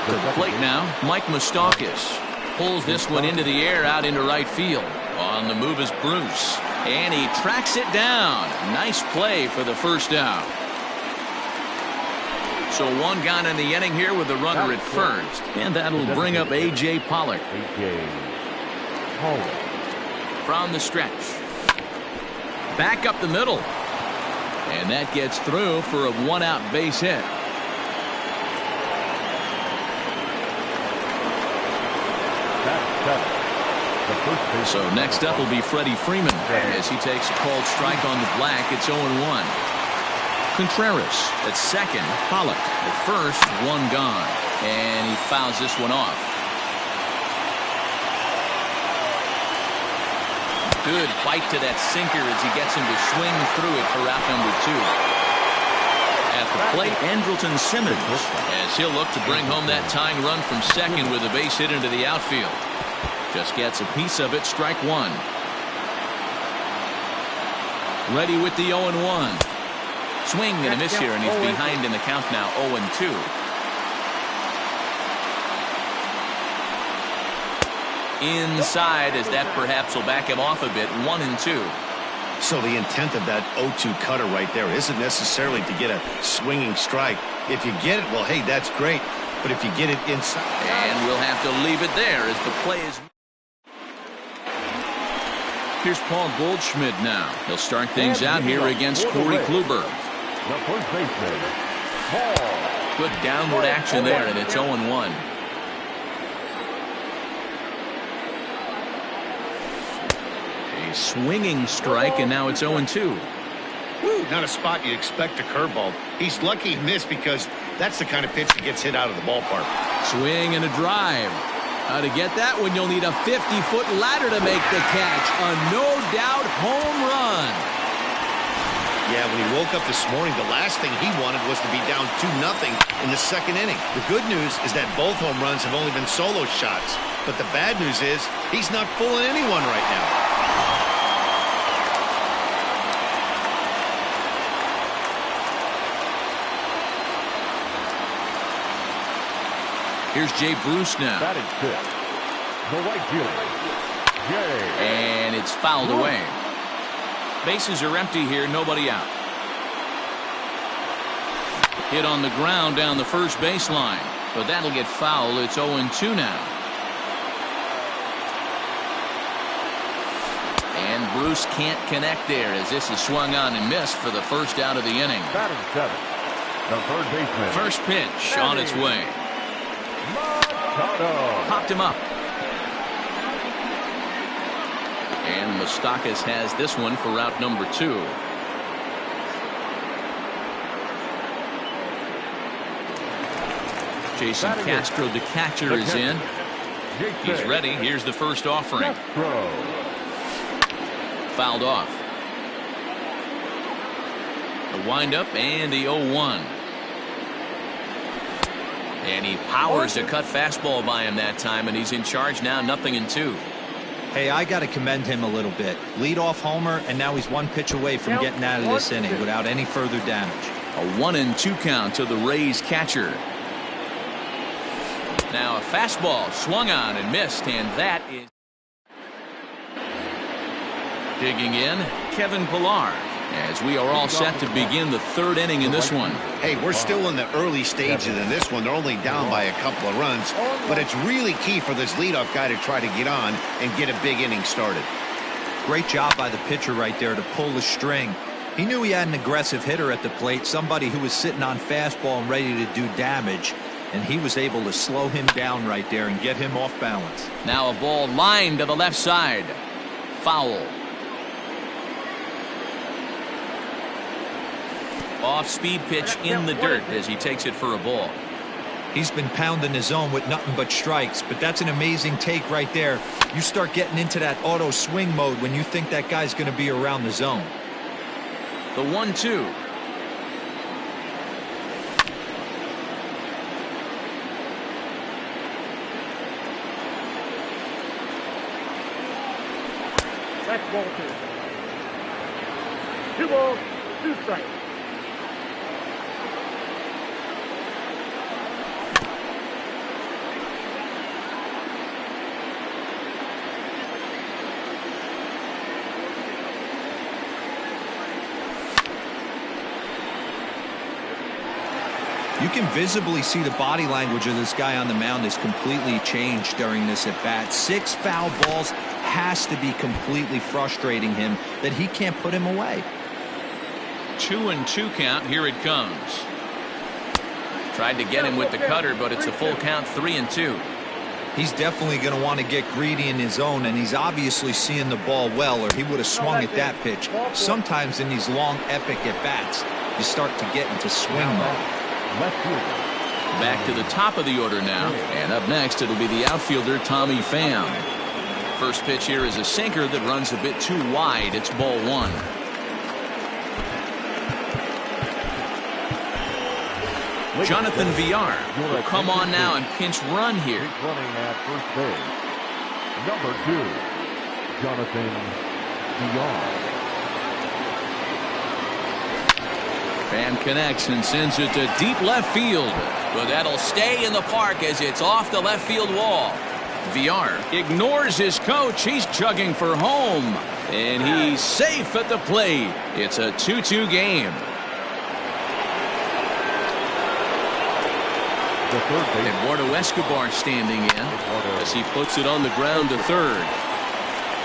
To the plate now, Mike Moustakas pulls this one into the air out into right field. On the move is Bruce. And he tracks it down. Nice play for the first out. So one gone in the inning here with the runner at first. And that'll bring up A.J. Pollock. From the stretch. Back up the middle. And that gets through for a one-out base hit. So next up will be Freddie Freeman as he takes a called strike on the black. It's 0-1. Contreras at second. Pollock at first. One gone. And he fouls this one off. Good bite to that sinker as he gets him to swing through it for out number 2. At the plate, Andrelton Simmons as he'll look to bring home that tying run from second with a base hit into the outfield. Just gets a piece of it. Strike one. Ready with the 0-1. Swing and a miss here, and he's behind in the count now. 0-2. Inside as that perhaps will back him off a bit. 1-2. So the intent of that 0-2 cutter right there isn't necessarily to get a swinging strike. If you get it, well, hey, that's great. But if you get it inside. And we'll have to leave it there as the play is. Here's Paul Goldschmidt now. He'll start things out here against Corey Kluber. The first baseman, Paul. Good downward action there, and it's 0-1. A swinging strike, and now it's 0-2. Not a spot you expect a curveball. He's lucky he missed because that's the kind of pitch that gets hit out of the ballpark. Swing and a drive. To get that one, you'll need a 50-foot ladder to make the catch. A no-doubt home run. Yeah, when he woke up this morning, the last thing he wanted was to be down 2-0 in the second inning. The good news is that both home runs have only been solo shots. But the bad news is he's not fooling anyone right now. Here's Jay Bruce now. That is good. The right fielder, Jay. And it's fouled away. Bases are empty here. Nobody out. Hit on the ground down the first baseline. But that'll get fouled. It's 0-2 now. And Bruce can't connect there as this is swung on and missed for the first out of the inning. That is 7. The third baseman. First pitch on its way. Popped him up. And Moustakas has this one for route number 2. Jason Castro, the catcher, is in. He's ready. Here's the first offering. Fouled off. The windup and the 0-1. And he powers a cut fastball by him that time, and he's in charge now, 0-2. Hey, I got to commend him a little bit. Leadoff homer, and now he's one pitch away from getting out of this inning without any further damage. A 1-2 count to the Rays catcher. Now a fastball swung on and missed, and that is digging in, Kevin Pillar, as we are all set to begin the third inning in this one. Hey, we're still in the early stages in this one. They're only down by a couple of runs, but it's really key for this leadoff guy to try to get on and get a big inning started. Great job by the pitcher right there to pull the string. He knew he had an aggressive hitter at the plate, somebody who was sitting on fastball and ready to do damage, and he was able to slow him down right there and get him off balance. Now a ball lined to the left side. Foul. Off-speed pitch in the dirt as he takes it for a ball. He's been pounding his zone with nothing but strikes, but that's an amazing take right there. You start getting into that auto swing mode when you think that guy's going to be around the zone. The 1-2. That's ball 2. 2 balls, 2 strikes. You can visibly see the body language of this guy on the mound is completely changed during this at bat. 6 foul balls has to be completely frustrating him that he can't put him away. 2-2 count. Here it comes. Tried to get him with the cutter, but it's a full count. 3-2. He's definitely going to want to get greedy in his zone, and he's obviously seeing the ball well, or he would have swung at that pitch. Sometimes in these long epic at bats, you start to get into swing mode. Back to the top of the order now, and up next it'll be the outfielder Tommy Pham. First pitch here is a sinker that runs a bit too wide. It's ball 1. Jonathan Villar will come on now and pinch run here. Running at first base, number 2, Jonathan Villar. Pham connects and sends it to deep left field, but that'll stay in the park as it's off the left field wall. Villar ignores his coach. He's chugging for home, and he's safe at the plate. It's a 2-2 game. Eduardo Escobar standing in as he puts it on the ground to third.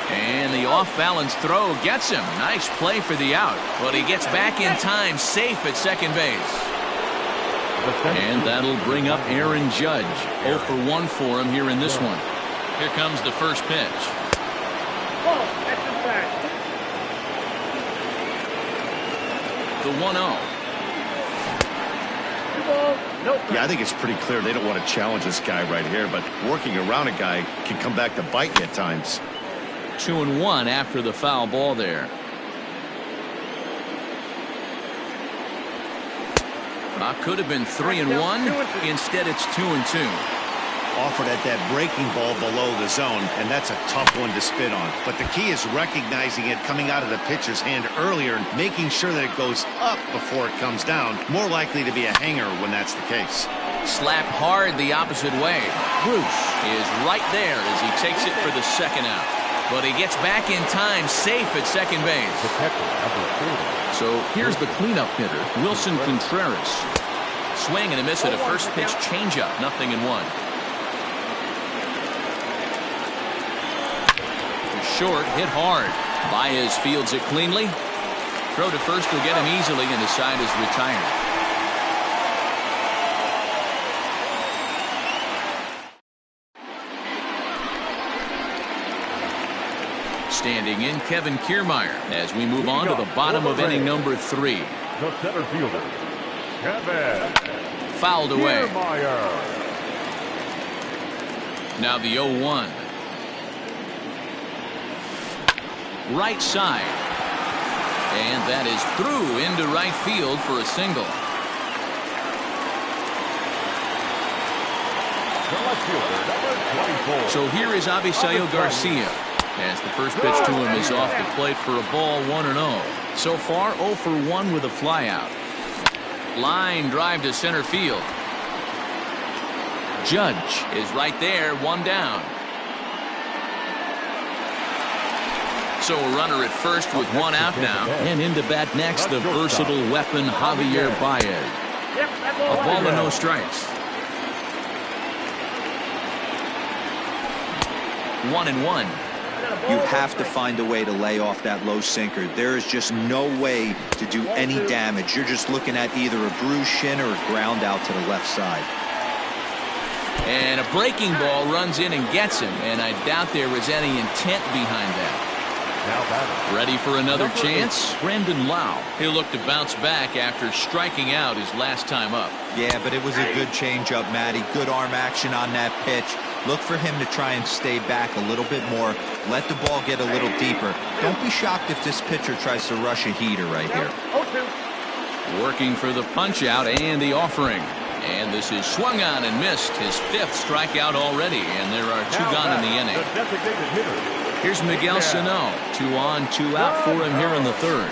And the off-balance throw gets him. Nice play for the out. But he gets back in time, safe at second base. And that'll bring up Aaron Judge. 0 for 1 for him here in this one. Here comes the first pitch. The 1-0. Yeah, I think it's pretty clear they don't want to challenge this guy right here, but working around a guy can come back to bite you at times. 2-1 after the foul ball there. Could have been 3-1. Instead, it's 2-2. Offered at that breaking ball below the zone, and that's a tough one to spit on. But the key is recognizing it coming out of the pitcher's hand earlier and making sure that it goes up before it comes down. More likely to be a hanger when that's the case. Slapped hard the opposite way. Bruce is right there as he takes it for the second out. But he gets back in time, safe at second base. So here's the cleanup hitter, Wilson Contreras. Swing and a miss at a first pitch changeup. 0-1. Short, hit hard. Baez fields it cleanly. Throw to first will get him easily, and the side is retired. Standing in, Kevin Kiermaier, as we move on to the bottom of inning number 3. The center fielder, Kevin. Fouled away. Kiermaier. Now the 0-1. Right side. And that is through into right field for a single. So here is Avisail Garcia as the first pitch to him is off the plate for a ball, 1-0. So far 0 for 1 with a flyout. Line drive to center field. Judge is right there, 1 down. So a runner at first with 1 out now. And into bat next, the versatile weapon Javier Baez. A ball and no strikes. 1-1. You have to find a way to lay off that low sinker. There is just no way to do any damage. You're just looking at either a bruised shin or a ground out to the left side. And a breaking ball runs in and gets him. And I doubt there was any intent behind that. Now batting. Ready for another Number chance? Brandon Lau. He'll look to bounce back after striking out his last time up. Yeah, but it was a good changeup, Matty. Good arm action on that pitch. Look for him to try and stay back a little bit more. Let the ball get a little deeper. Don't be shocked if this pitcher tries to rush a heater right here. Working for the punch out and the offering. And this is swung on and missed. His 5th strikeout already, and there are 2 gone in the inning. The designated hitter. Here's Miguel Sano. 2 on, 2 out for him here in the 3rd.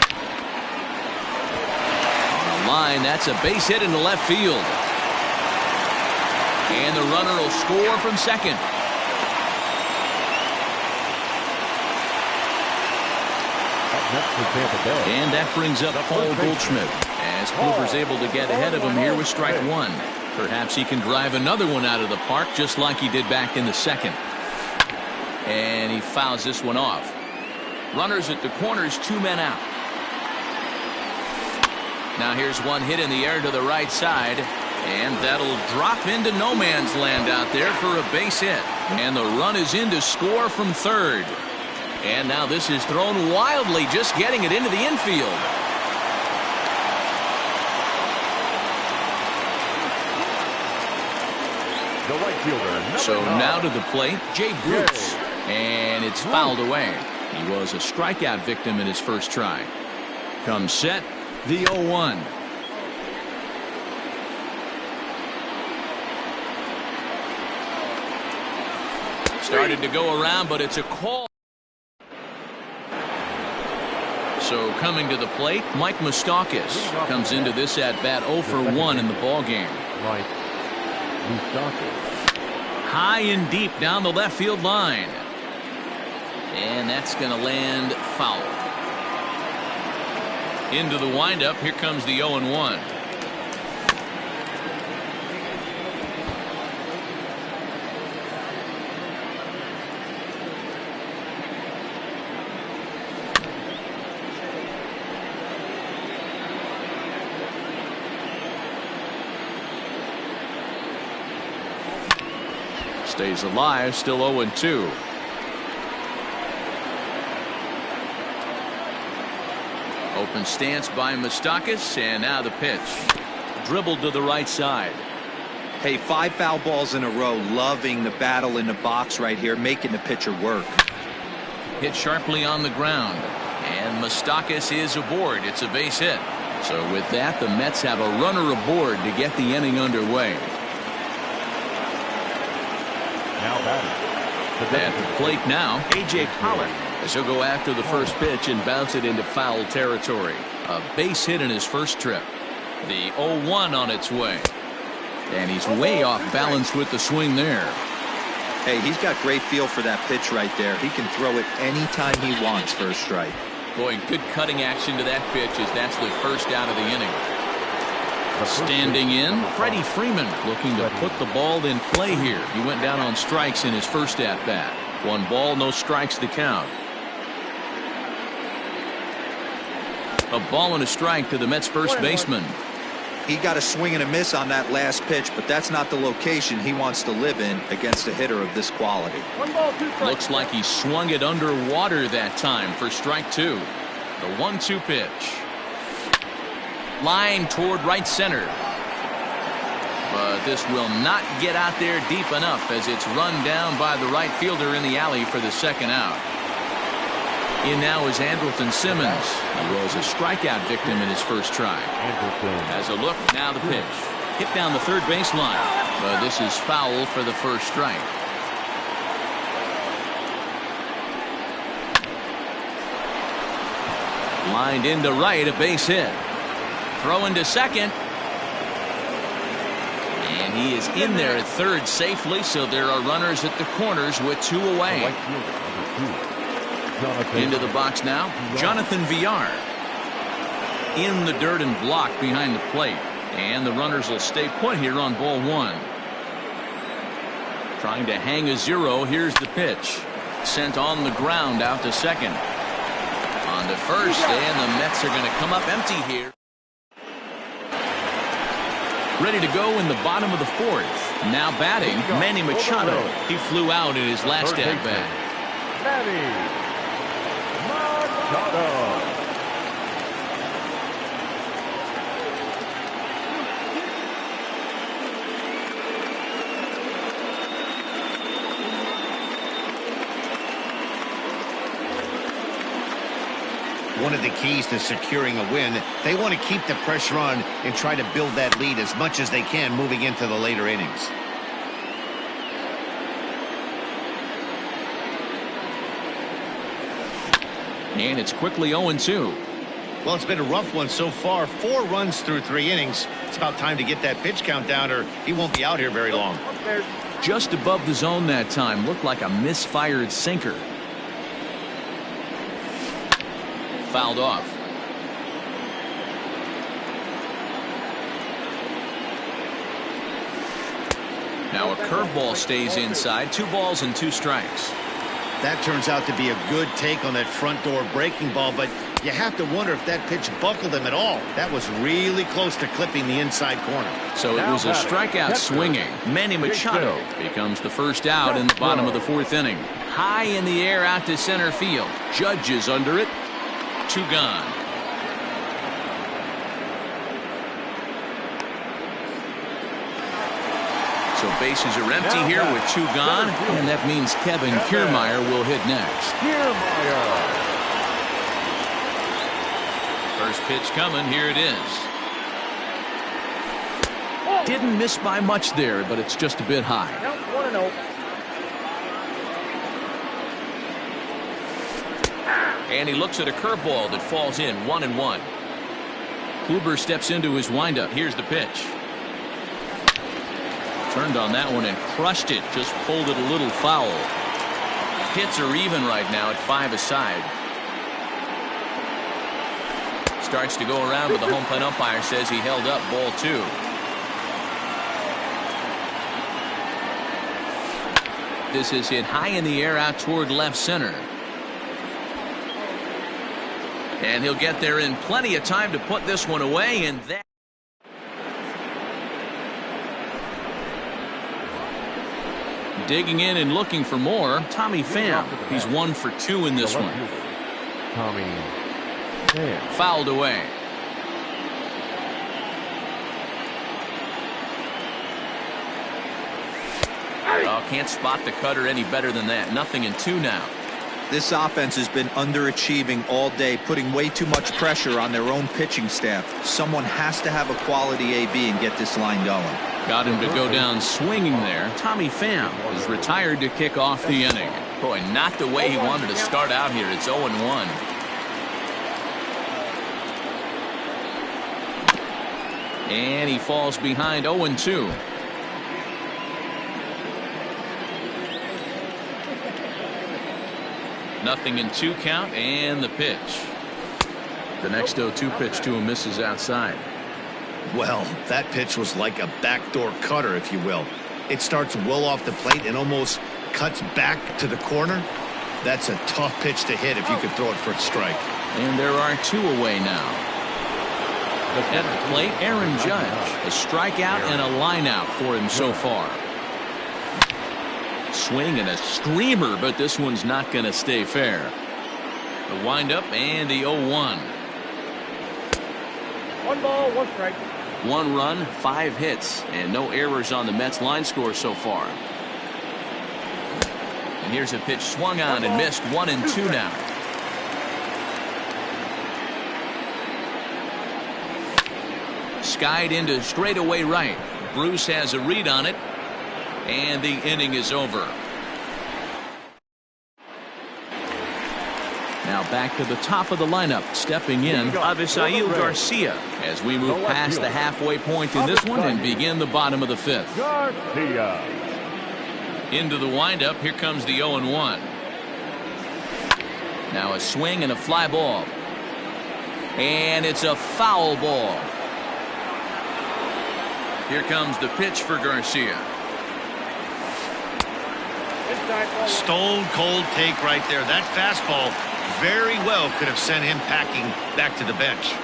On a line, that's a base hit into left field. And the runner will score from second. And that brings up Paul Goldschmidt, as Kluber's able to get ahead of him here with strike 1. Perhaps he can drive another one out of the park just like he did back in the 2nd. And he fouls this one off. Runners at the corners, 2 men out. Now here's one hit in the air to the right side, and that'll drop into no man's land out there for a base hit. And the run is in to score from 3rd. And now this is thrown wildly, just getting it into the infield. The right fielder. So now to the plate, Jay Bruce. And it's fouled away. He was a strikeout victim in his first try. Comes set, the 0-1. Started to go around, but it's a call. So coming to the plate, Mike Moustakas comes into this at bat 0 for 1 in the ball game. Mike Moustakas. High and deep down the left field line. And that's going to land foul. Into the windup, here comes the 0-1. Stays alive, still 0-2. Open stance by Moustakas, and now the pitch. Dribbled to the right side. Hey, 5 foul balls in a row. Loving the battle in the box right here, making the pitcher work. Hit sharply on the ground, and Moustakas is aboard. It's a base hit. So with that, the Mets have a runner aboard to get the inning underway. Now batting. At the plate now, A.J. Pollock, as he'll go after the first pitch and bounce it into foul territory. A base hit in his first trip. The 0-1 on its way. And he's way off balance with the swing there. Hey, he's got great feel for that pitch right there. He can throw it anytime he wants for a strike. Boy, good cutting action to that pitch as that's the first out of the inning. Standing in, Freddie Freeman looking to put the ball in play here. He went down on strikes in his first at-bat. 1 ball, no strikes to count. A ball and a strike to the Mets first baseman. He got a swing and a miss on that last pitch, but that's not the location he wants to live in against a hitter of this quality. Looks like he swung it underwater that time for strike 2. The 1-2 pitch. Line toward right center. But this will not get out there deep enough as it's run down by the right fielder in the alley for the second out. In now is Andrelton Simmons. He was a strikeout victim in his first try. As a look, now the pitch. Hit down the third baseline. But this is foul for the first strike. Lined into right, a base hit. Throw into second. And he is in there at third safely, so there are runners at the corners with 2 away. Into the box now, Jonathan Villar. In the dirt and blocked behind the plate. And the runners will stay put here on ball 1. Trying to hang a 0. Here's the pitch. Sent on the ground out to second. On to first, and the Mets are going to come up empty here. Ready to go in the bottom of the 4th. Now batting, Manny Machado. He flew out in his last at-bat. Machado. One of the keys to securing a win, they want to keep the pressure on and try to build that lead as much as they can moving into the later innings. And it's quickly 0-2. Well, it's been a rough one so far. 4 runs through 3 innings. It's about time to get that pitch count down or he won't be out here very long. Just above the zone that time. Looked like a misfired sinker. Fouled off. Now a curveball stays inside. 2 balls and 2 strikes. That turns out to be a good take on that front door breaking ball, but you have to wonder if that pitch buckled him at all. That was really close to clipping the inside corner. So it was a strikeout swinging. Manny Machado becomes the first out in the bottom of the 4th inning. High in the air out to center field. Judge is under it. 2 gone. So bases are empty here with 2 gone, and that means Kevin Kiermaier will hit next. First pitch coming. Here it is. Didn't miss by much there, but it's just a bit high. 1-0. And he looks at a curveball that falls in. 1-1. Kluber steps into his windup. Here's the pitch. Turned on that one and crushed it. Just pulled it a little foul. Hits are even right now at 5 aside. Starts to go around, but the home plate umpire says he held up. Ball 2. This is hit high in the air out toward left center. And he'll get there in plenty of time to put this one away, and that. Digging in and looking for more, Tommy Pham. He's 1 for 2 in this one. Tommy Pham. Fouled away. Oh, can't spot the cutter any better than that. Nothing in 2 now. This offense has been underachieving all day, putting way too much pressure on their own pitching staff. Someone has to have a quality AB and get this line going. Got him to go down swinging there. Tommy Pham is retired to kick off the inning. Boy, not the way he wanted to start out here. It's 0-1. And he falls behind 0-2. Nothing in 2 count, and the pitch. The next 0-2 pitch to him misses outside. Well, that pitch was like a backdoor cutter, if you will. It starts well off the plate and almost cuts back to the corner. That's a tough pitch to hit if you could throw it for a strike. And there are 2 away now. At the plate, Aaron Judge. A strikeout and a lineout for him so far. Swing and a screamer, but this one's not going to stay fair. The windup and the 0-1. 1 ball, 1 strike. 1 run, 5 hits, and no errors on the Mets line score so far. And here's a pitch swung on and missed. 1-2 now. Skied into straightaway right. Bruce has a read on it, and the inning is over. Now back to the top of the lineup. Stepping in, Avisail Garcia, as we move past the halfway point in this one and begin the bottom of the 5th. Garcia. Into the windup. Here comes the 0-1. Now a swing and a fly ball. And it's a foul ball. Here comes the pitch for Garcia. Stone cold take right there. That fastball very well could have sent him packing back to the bench.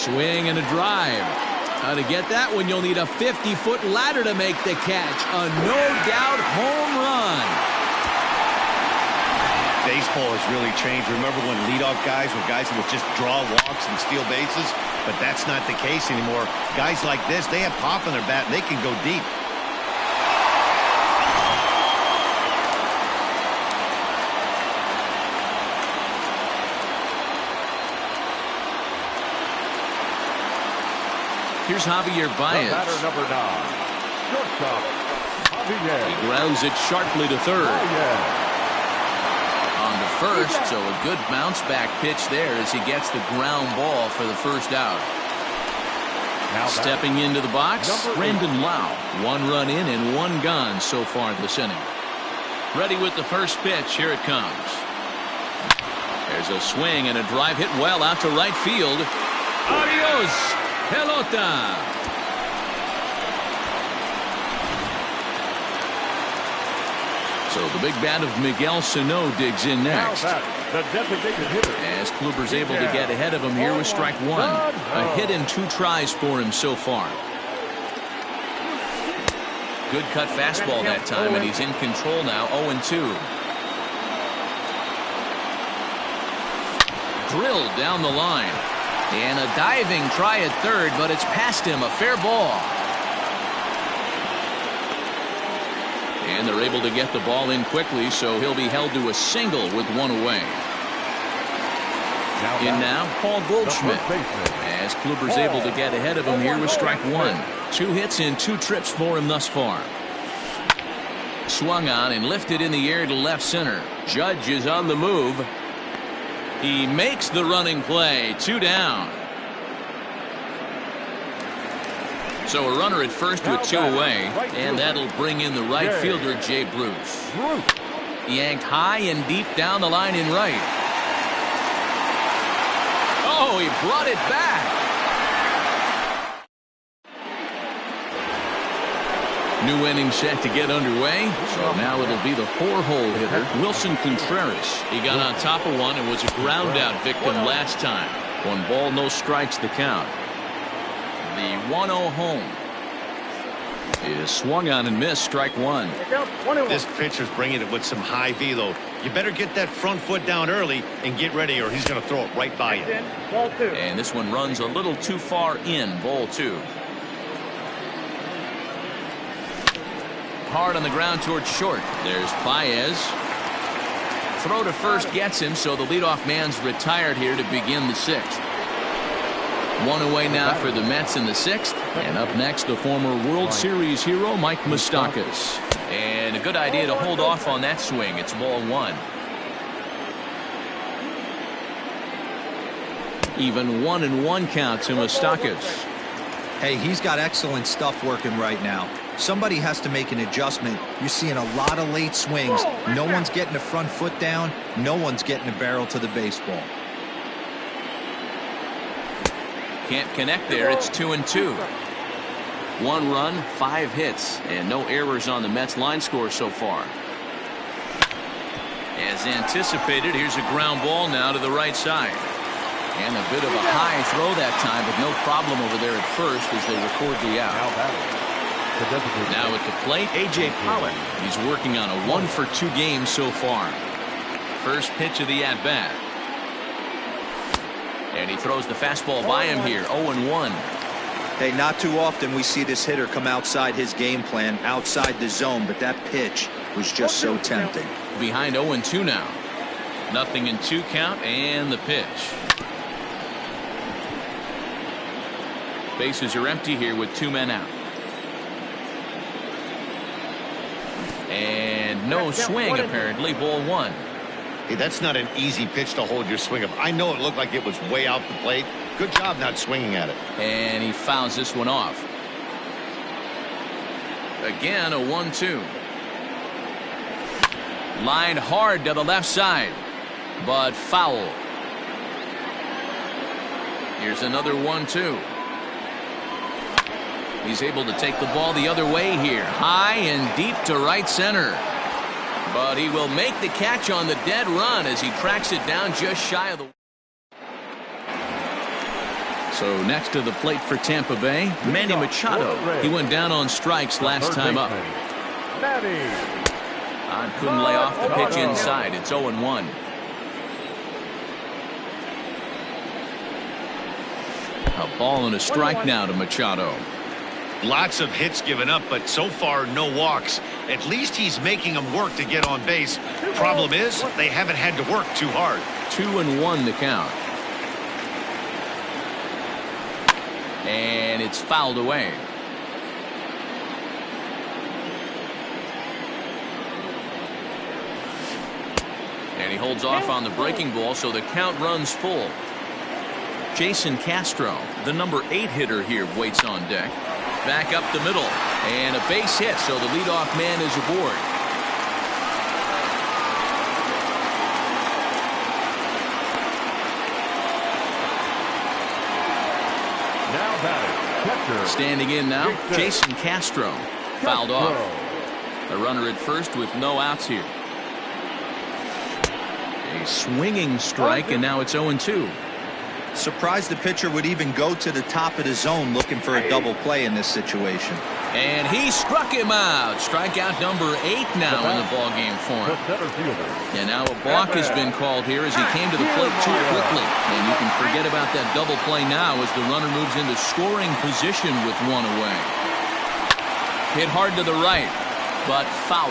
Swing and a drive. To get that one, you'll need a 50-foot ladder to make the catch. A no-doubt home run. Baseball has really changed. Remember when leadoff guys were guys who would just draw walks and steal bases? But that's not the case anymore. Guys like this, they have pop in their bat, and they can go deep. Here's Javier Baez. The batter, number 9. Shortstop, Javier. He grounds it sharply to third. On to first, so a good bounce back pitch there as he gets the ground ball for the first out. Now stepping into the box, number 8. Brandon Lau. 1 run in and 1 gone so far this inning. Ready with the first pitch. Here it comes. There's a swing and a drive hit well out to right field. Adios, pelota. So the big bat of Miguel Sano digs in next. The designated hitter. As Kluber's able to get ahead of him here with strike 1. A hit in 2 tries for him so far. Good cut fastball that time, and he's in control now. 0-2. Drilled down the line. And a diving try at third, but it's past him. A fair ball. And they're able to get the ball in quickly, so he'll be held to a single with 1 away. In now, Paul Goldschmidt. As Kluber's able to get ahead of him here with strike 1. 2 hits in 2 trips for him thus far. Swung on and lifted in the air to left center. Judge is on the move. He makes the running play. 2 down. So a runner at first with 2 away, and that'll bring in the right fielder, Jay Bruce. Yanked high and deep down the line in right. Oh, he brought it back. New inning set to get underway. So now it'll be the 4-hole hitter, Wilson Contreras. He got on top of one and was a ground out victim last time. 1 ball, no strikes the count. The 1-0 home is swung on and missed. Strike 1. This pitcher's bringing it with some high velo. You better get that front foot down early and get ready, or he's going to throw it right by you. Ball 2. And this one runs a little too far in. Ball 2. Hard on the ground towards short. There's Baez. Throw to first gets him, so the leadoff man's retired here to begin the 6th. 1 away now for the Mets in the 6th. And up next, the former World Series hero, Mike Moustakas. And a good idea to hold off on that swing. It's ball 1. Even 1-1 count to Moustakas. Hey, he's got excellent stuff working right now. Somebody has to make an adjustment. You're seeing a lot of late swings. No one's getting the front foot down. No one's getting the barrel to the baseball. Can't connect there. It's 2-2. 1 run, 5 hits, and no errors on the Mets line score so far. As anticipated, here's a ground ball now to the right side. And a bit of a high throw that time, but no problem over there at first as they record the out. Now at the plate, A.J. Pollock. He's working on a 1-for-2 game so far. First pitch of the at-bat. And he throws the fastball by him here. 0-1. Hey, not too often we see this hitter come outside his game plan, outside the zone, but that pitch was just so tempting. Behind 0-2 now. 0-2 count and the pitch. Bases are empty here with 2 men out. And no swing apparently. Ball 1. Hey, that's not an easy pitch to hold your swing up. I know it looked like it was way out the plate. Good job not swinging at it. And he fouls this one off. Again, a 1-2. Lined hard to the left side, but foul. Here's another 1-2. He's able to take the ball the other way here. High and deep to right center. But he will make the catch on the dead run as he tracks it down just shy of the. So next to the plate for Tampa Bay, Manny Machado. He went down on strikes last time up. Manny. Couldn't lay off the pitch inside. It's 0-1. A ball and a strike now to Machado. Lots of hits given up, but so far no walks. At least he's making them work to get on base. Problem is, they haven't had to work too hard. 2-1 the count. And it's fouled away. And he holds off on the breaking ball, so the count runs full. Jason Castro, the number 8 hitter here, waits on deck. Back up the middle, and a base hit, so the leadoff man is aboard. Now batting, catcher. Standing in now, Jason Castro. Fouled off. A runner at first with no outs here. A swinging strike, and now it's 0-2. Surprised the pitcher would even go to the top of the zone looking for a double play in this situation. And he struck him out. Strikeout number 8 now in the ballgame for him. And now a balk has been called here as he came to the plate too quickly. And you can forget about that double play now as the runner moves into scoring position with one away. Hit hard to the right, but foul.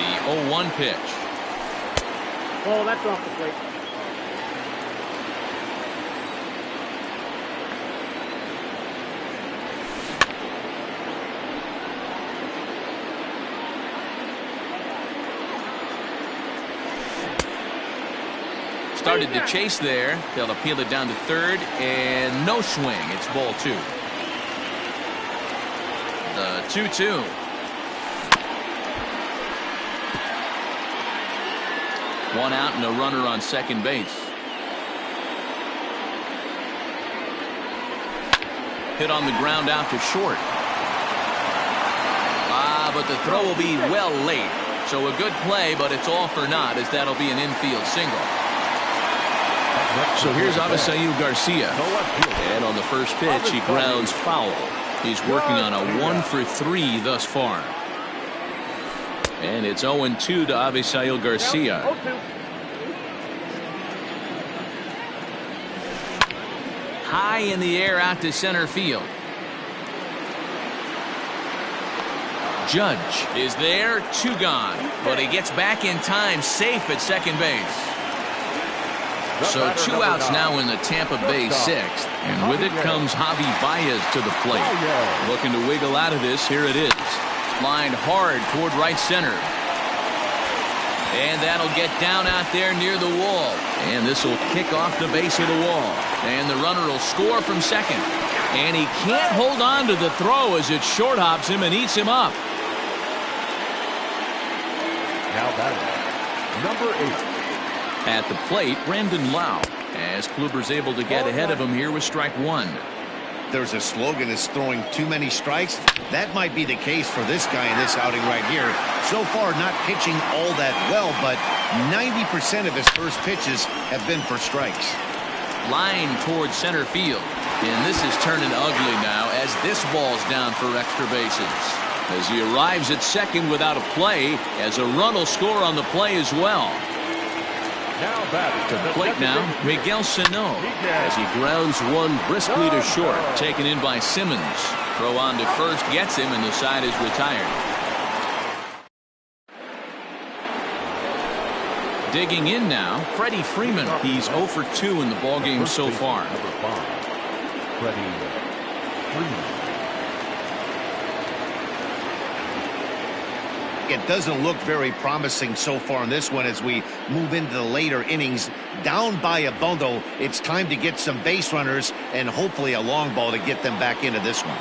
The 0-1 pitch. Oh, that's off the plate. Started to chase there. They'll appeal it down to third, and no swing. It's ball 2. The 2-2. One out and a runner on second base. Hit on the ground out to short. But the throw will be well late. So a good play, but it's all for naught as that'll be an infield single. So here's Avisail Garcia. And on the first pitch, he grounds foul. He's working on a 1-for-3 thus far. And it's 0-2 to Avisail Garcia. High in the air out to center field. Judge is there, 2 gone. But he gets back in time, safe at second base. So 2 outs now in the Tampa Bay 6th. And with it comes Javi Baez to the plate. Looking to wiggle out of this. Here it is. Lined hard toward right center. And that'll get down out there near the wall. And this will kick off the base of the wall. And the runner will score from second. And he can't hold on to the throw as it short hops him and eats him up. Now batting, number 8. At the plate, Brandon Lau, as Kluber's able to get ahead of him here with strike 1. There's a slogan that's throwing too many strikes. That might be the case for this guy in this outing right here. So far, not pitching all that well, but 90% of his first pitches have been for strikes. Line towards center field. And this is turning ugly now as this ball's down for extra bases. As he arrives at second without a play, as a run will score on the play as well. Now batting to the plate now, Miguel Sano, as he grounds one briskly to short, taken in by Simmons. Throw on to first gets him, and the side is retired. Digging in now, Freddie Freeman. He's 0 for 2 in the ballgame so far. Number 5, Freddie Freeman. It doesn't look very promising so far in this one as we move into the later innings. Down by a bundle, it's time to get some base runners and hopefully a long ball to get them back into this one.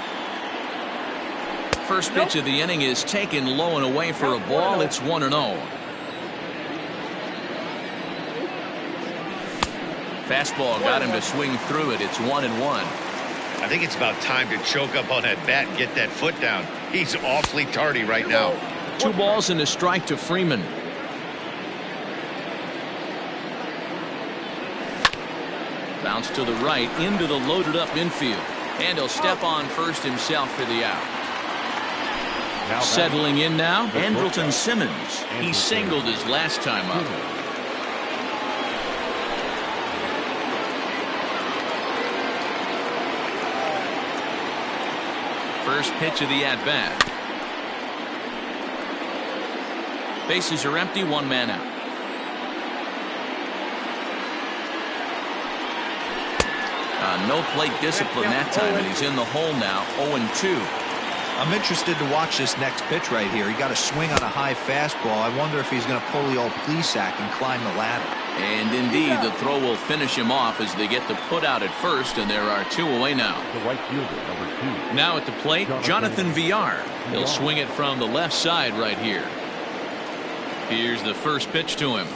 First pitch of the inning is taken low and away for a ball. It's 1-0. Fastball got him to swing through it. It's 1-1. I think it's about time to choke up on that bat and get that foot down. He's awfully tardy right now. 2 balls and a strike to Freeman. Bounce to the right into the loaded up infield. And he'll step on first himself for the out. Settling in now, Andrelton Simmons. He singled his last time up. First pitch of the at-bat. Bases are empty, one man out. No plate discipline that time, and he's in the hole now, 0-2. I'm interested to watch this next pitch right here. He got a swing on a high fastball. I wonder if he's going to pull the old Plesac and climb the ladder. And indeed, the throw will finish him off as they get the put out at first, and there are 2 away now. The right fielder, number 2. Now at the plate, Jonathan Villar. He'll swing it from the left side right here. Here's the first pitch to him.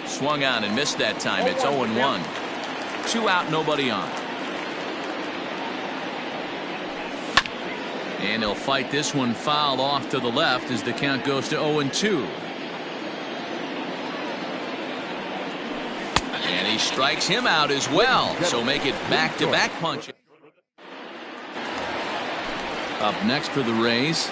Swung on and missed that time. It's 0-1. 2 out, nobody on. And he'll fight this one foul off to the left as the count goes to 0-2. And he strikes him out as well. So make it back-to-back punches. Up next for the Rays,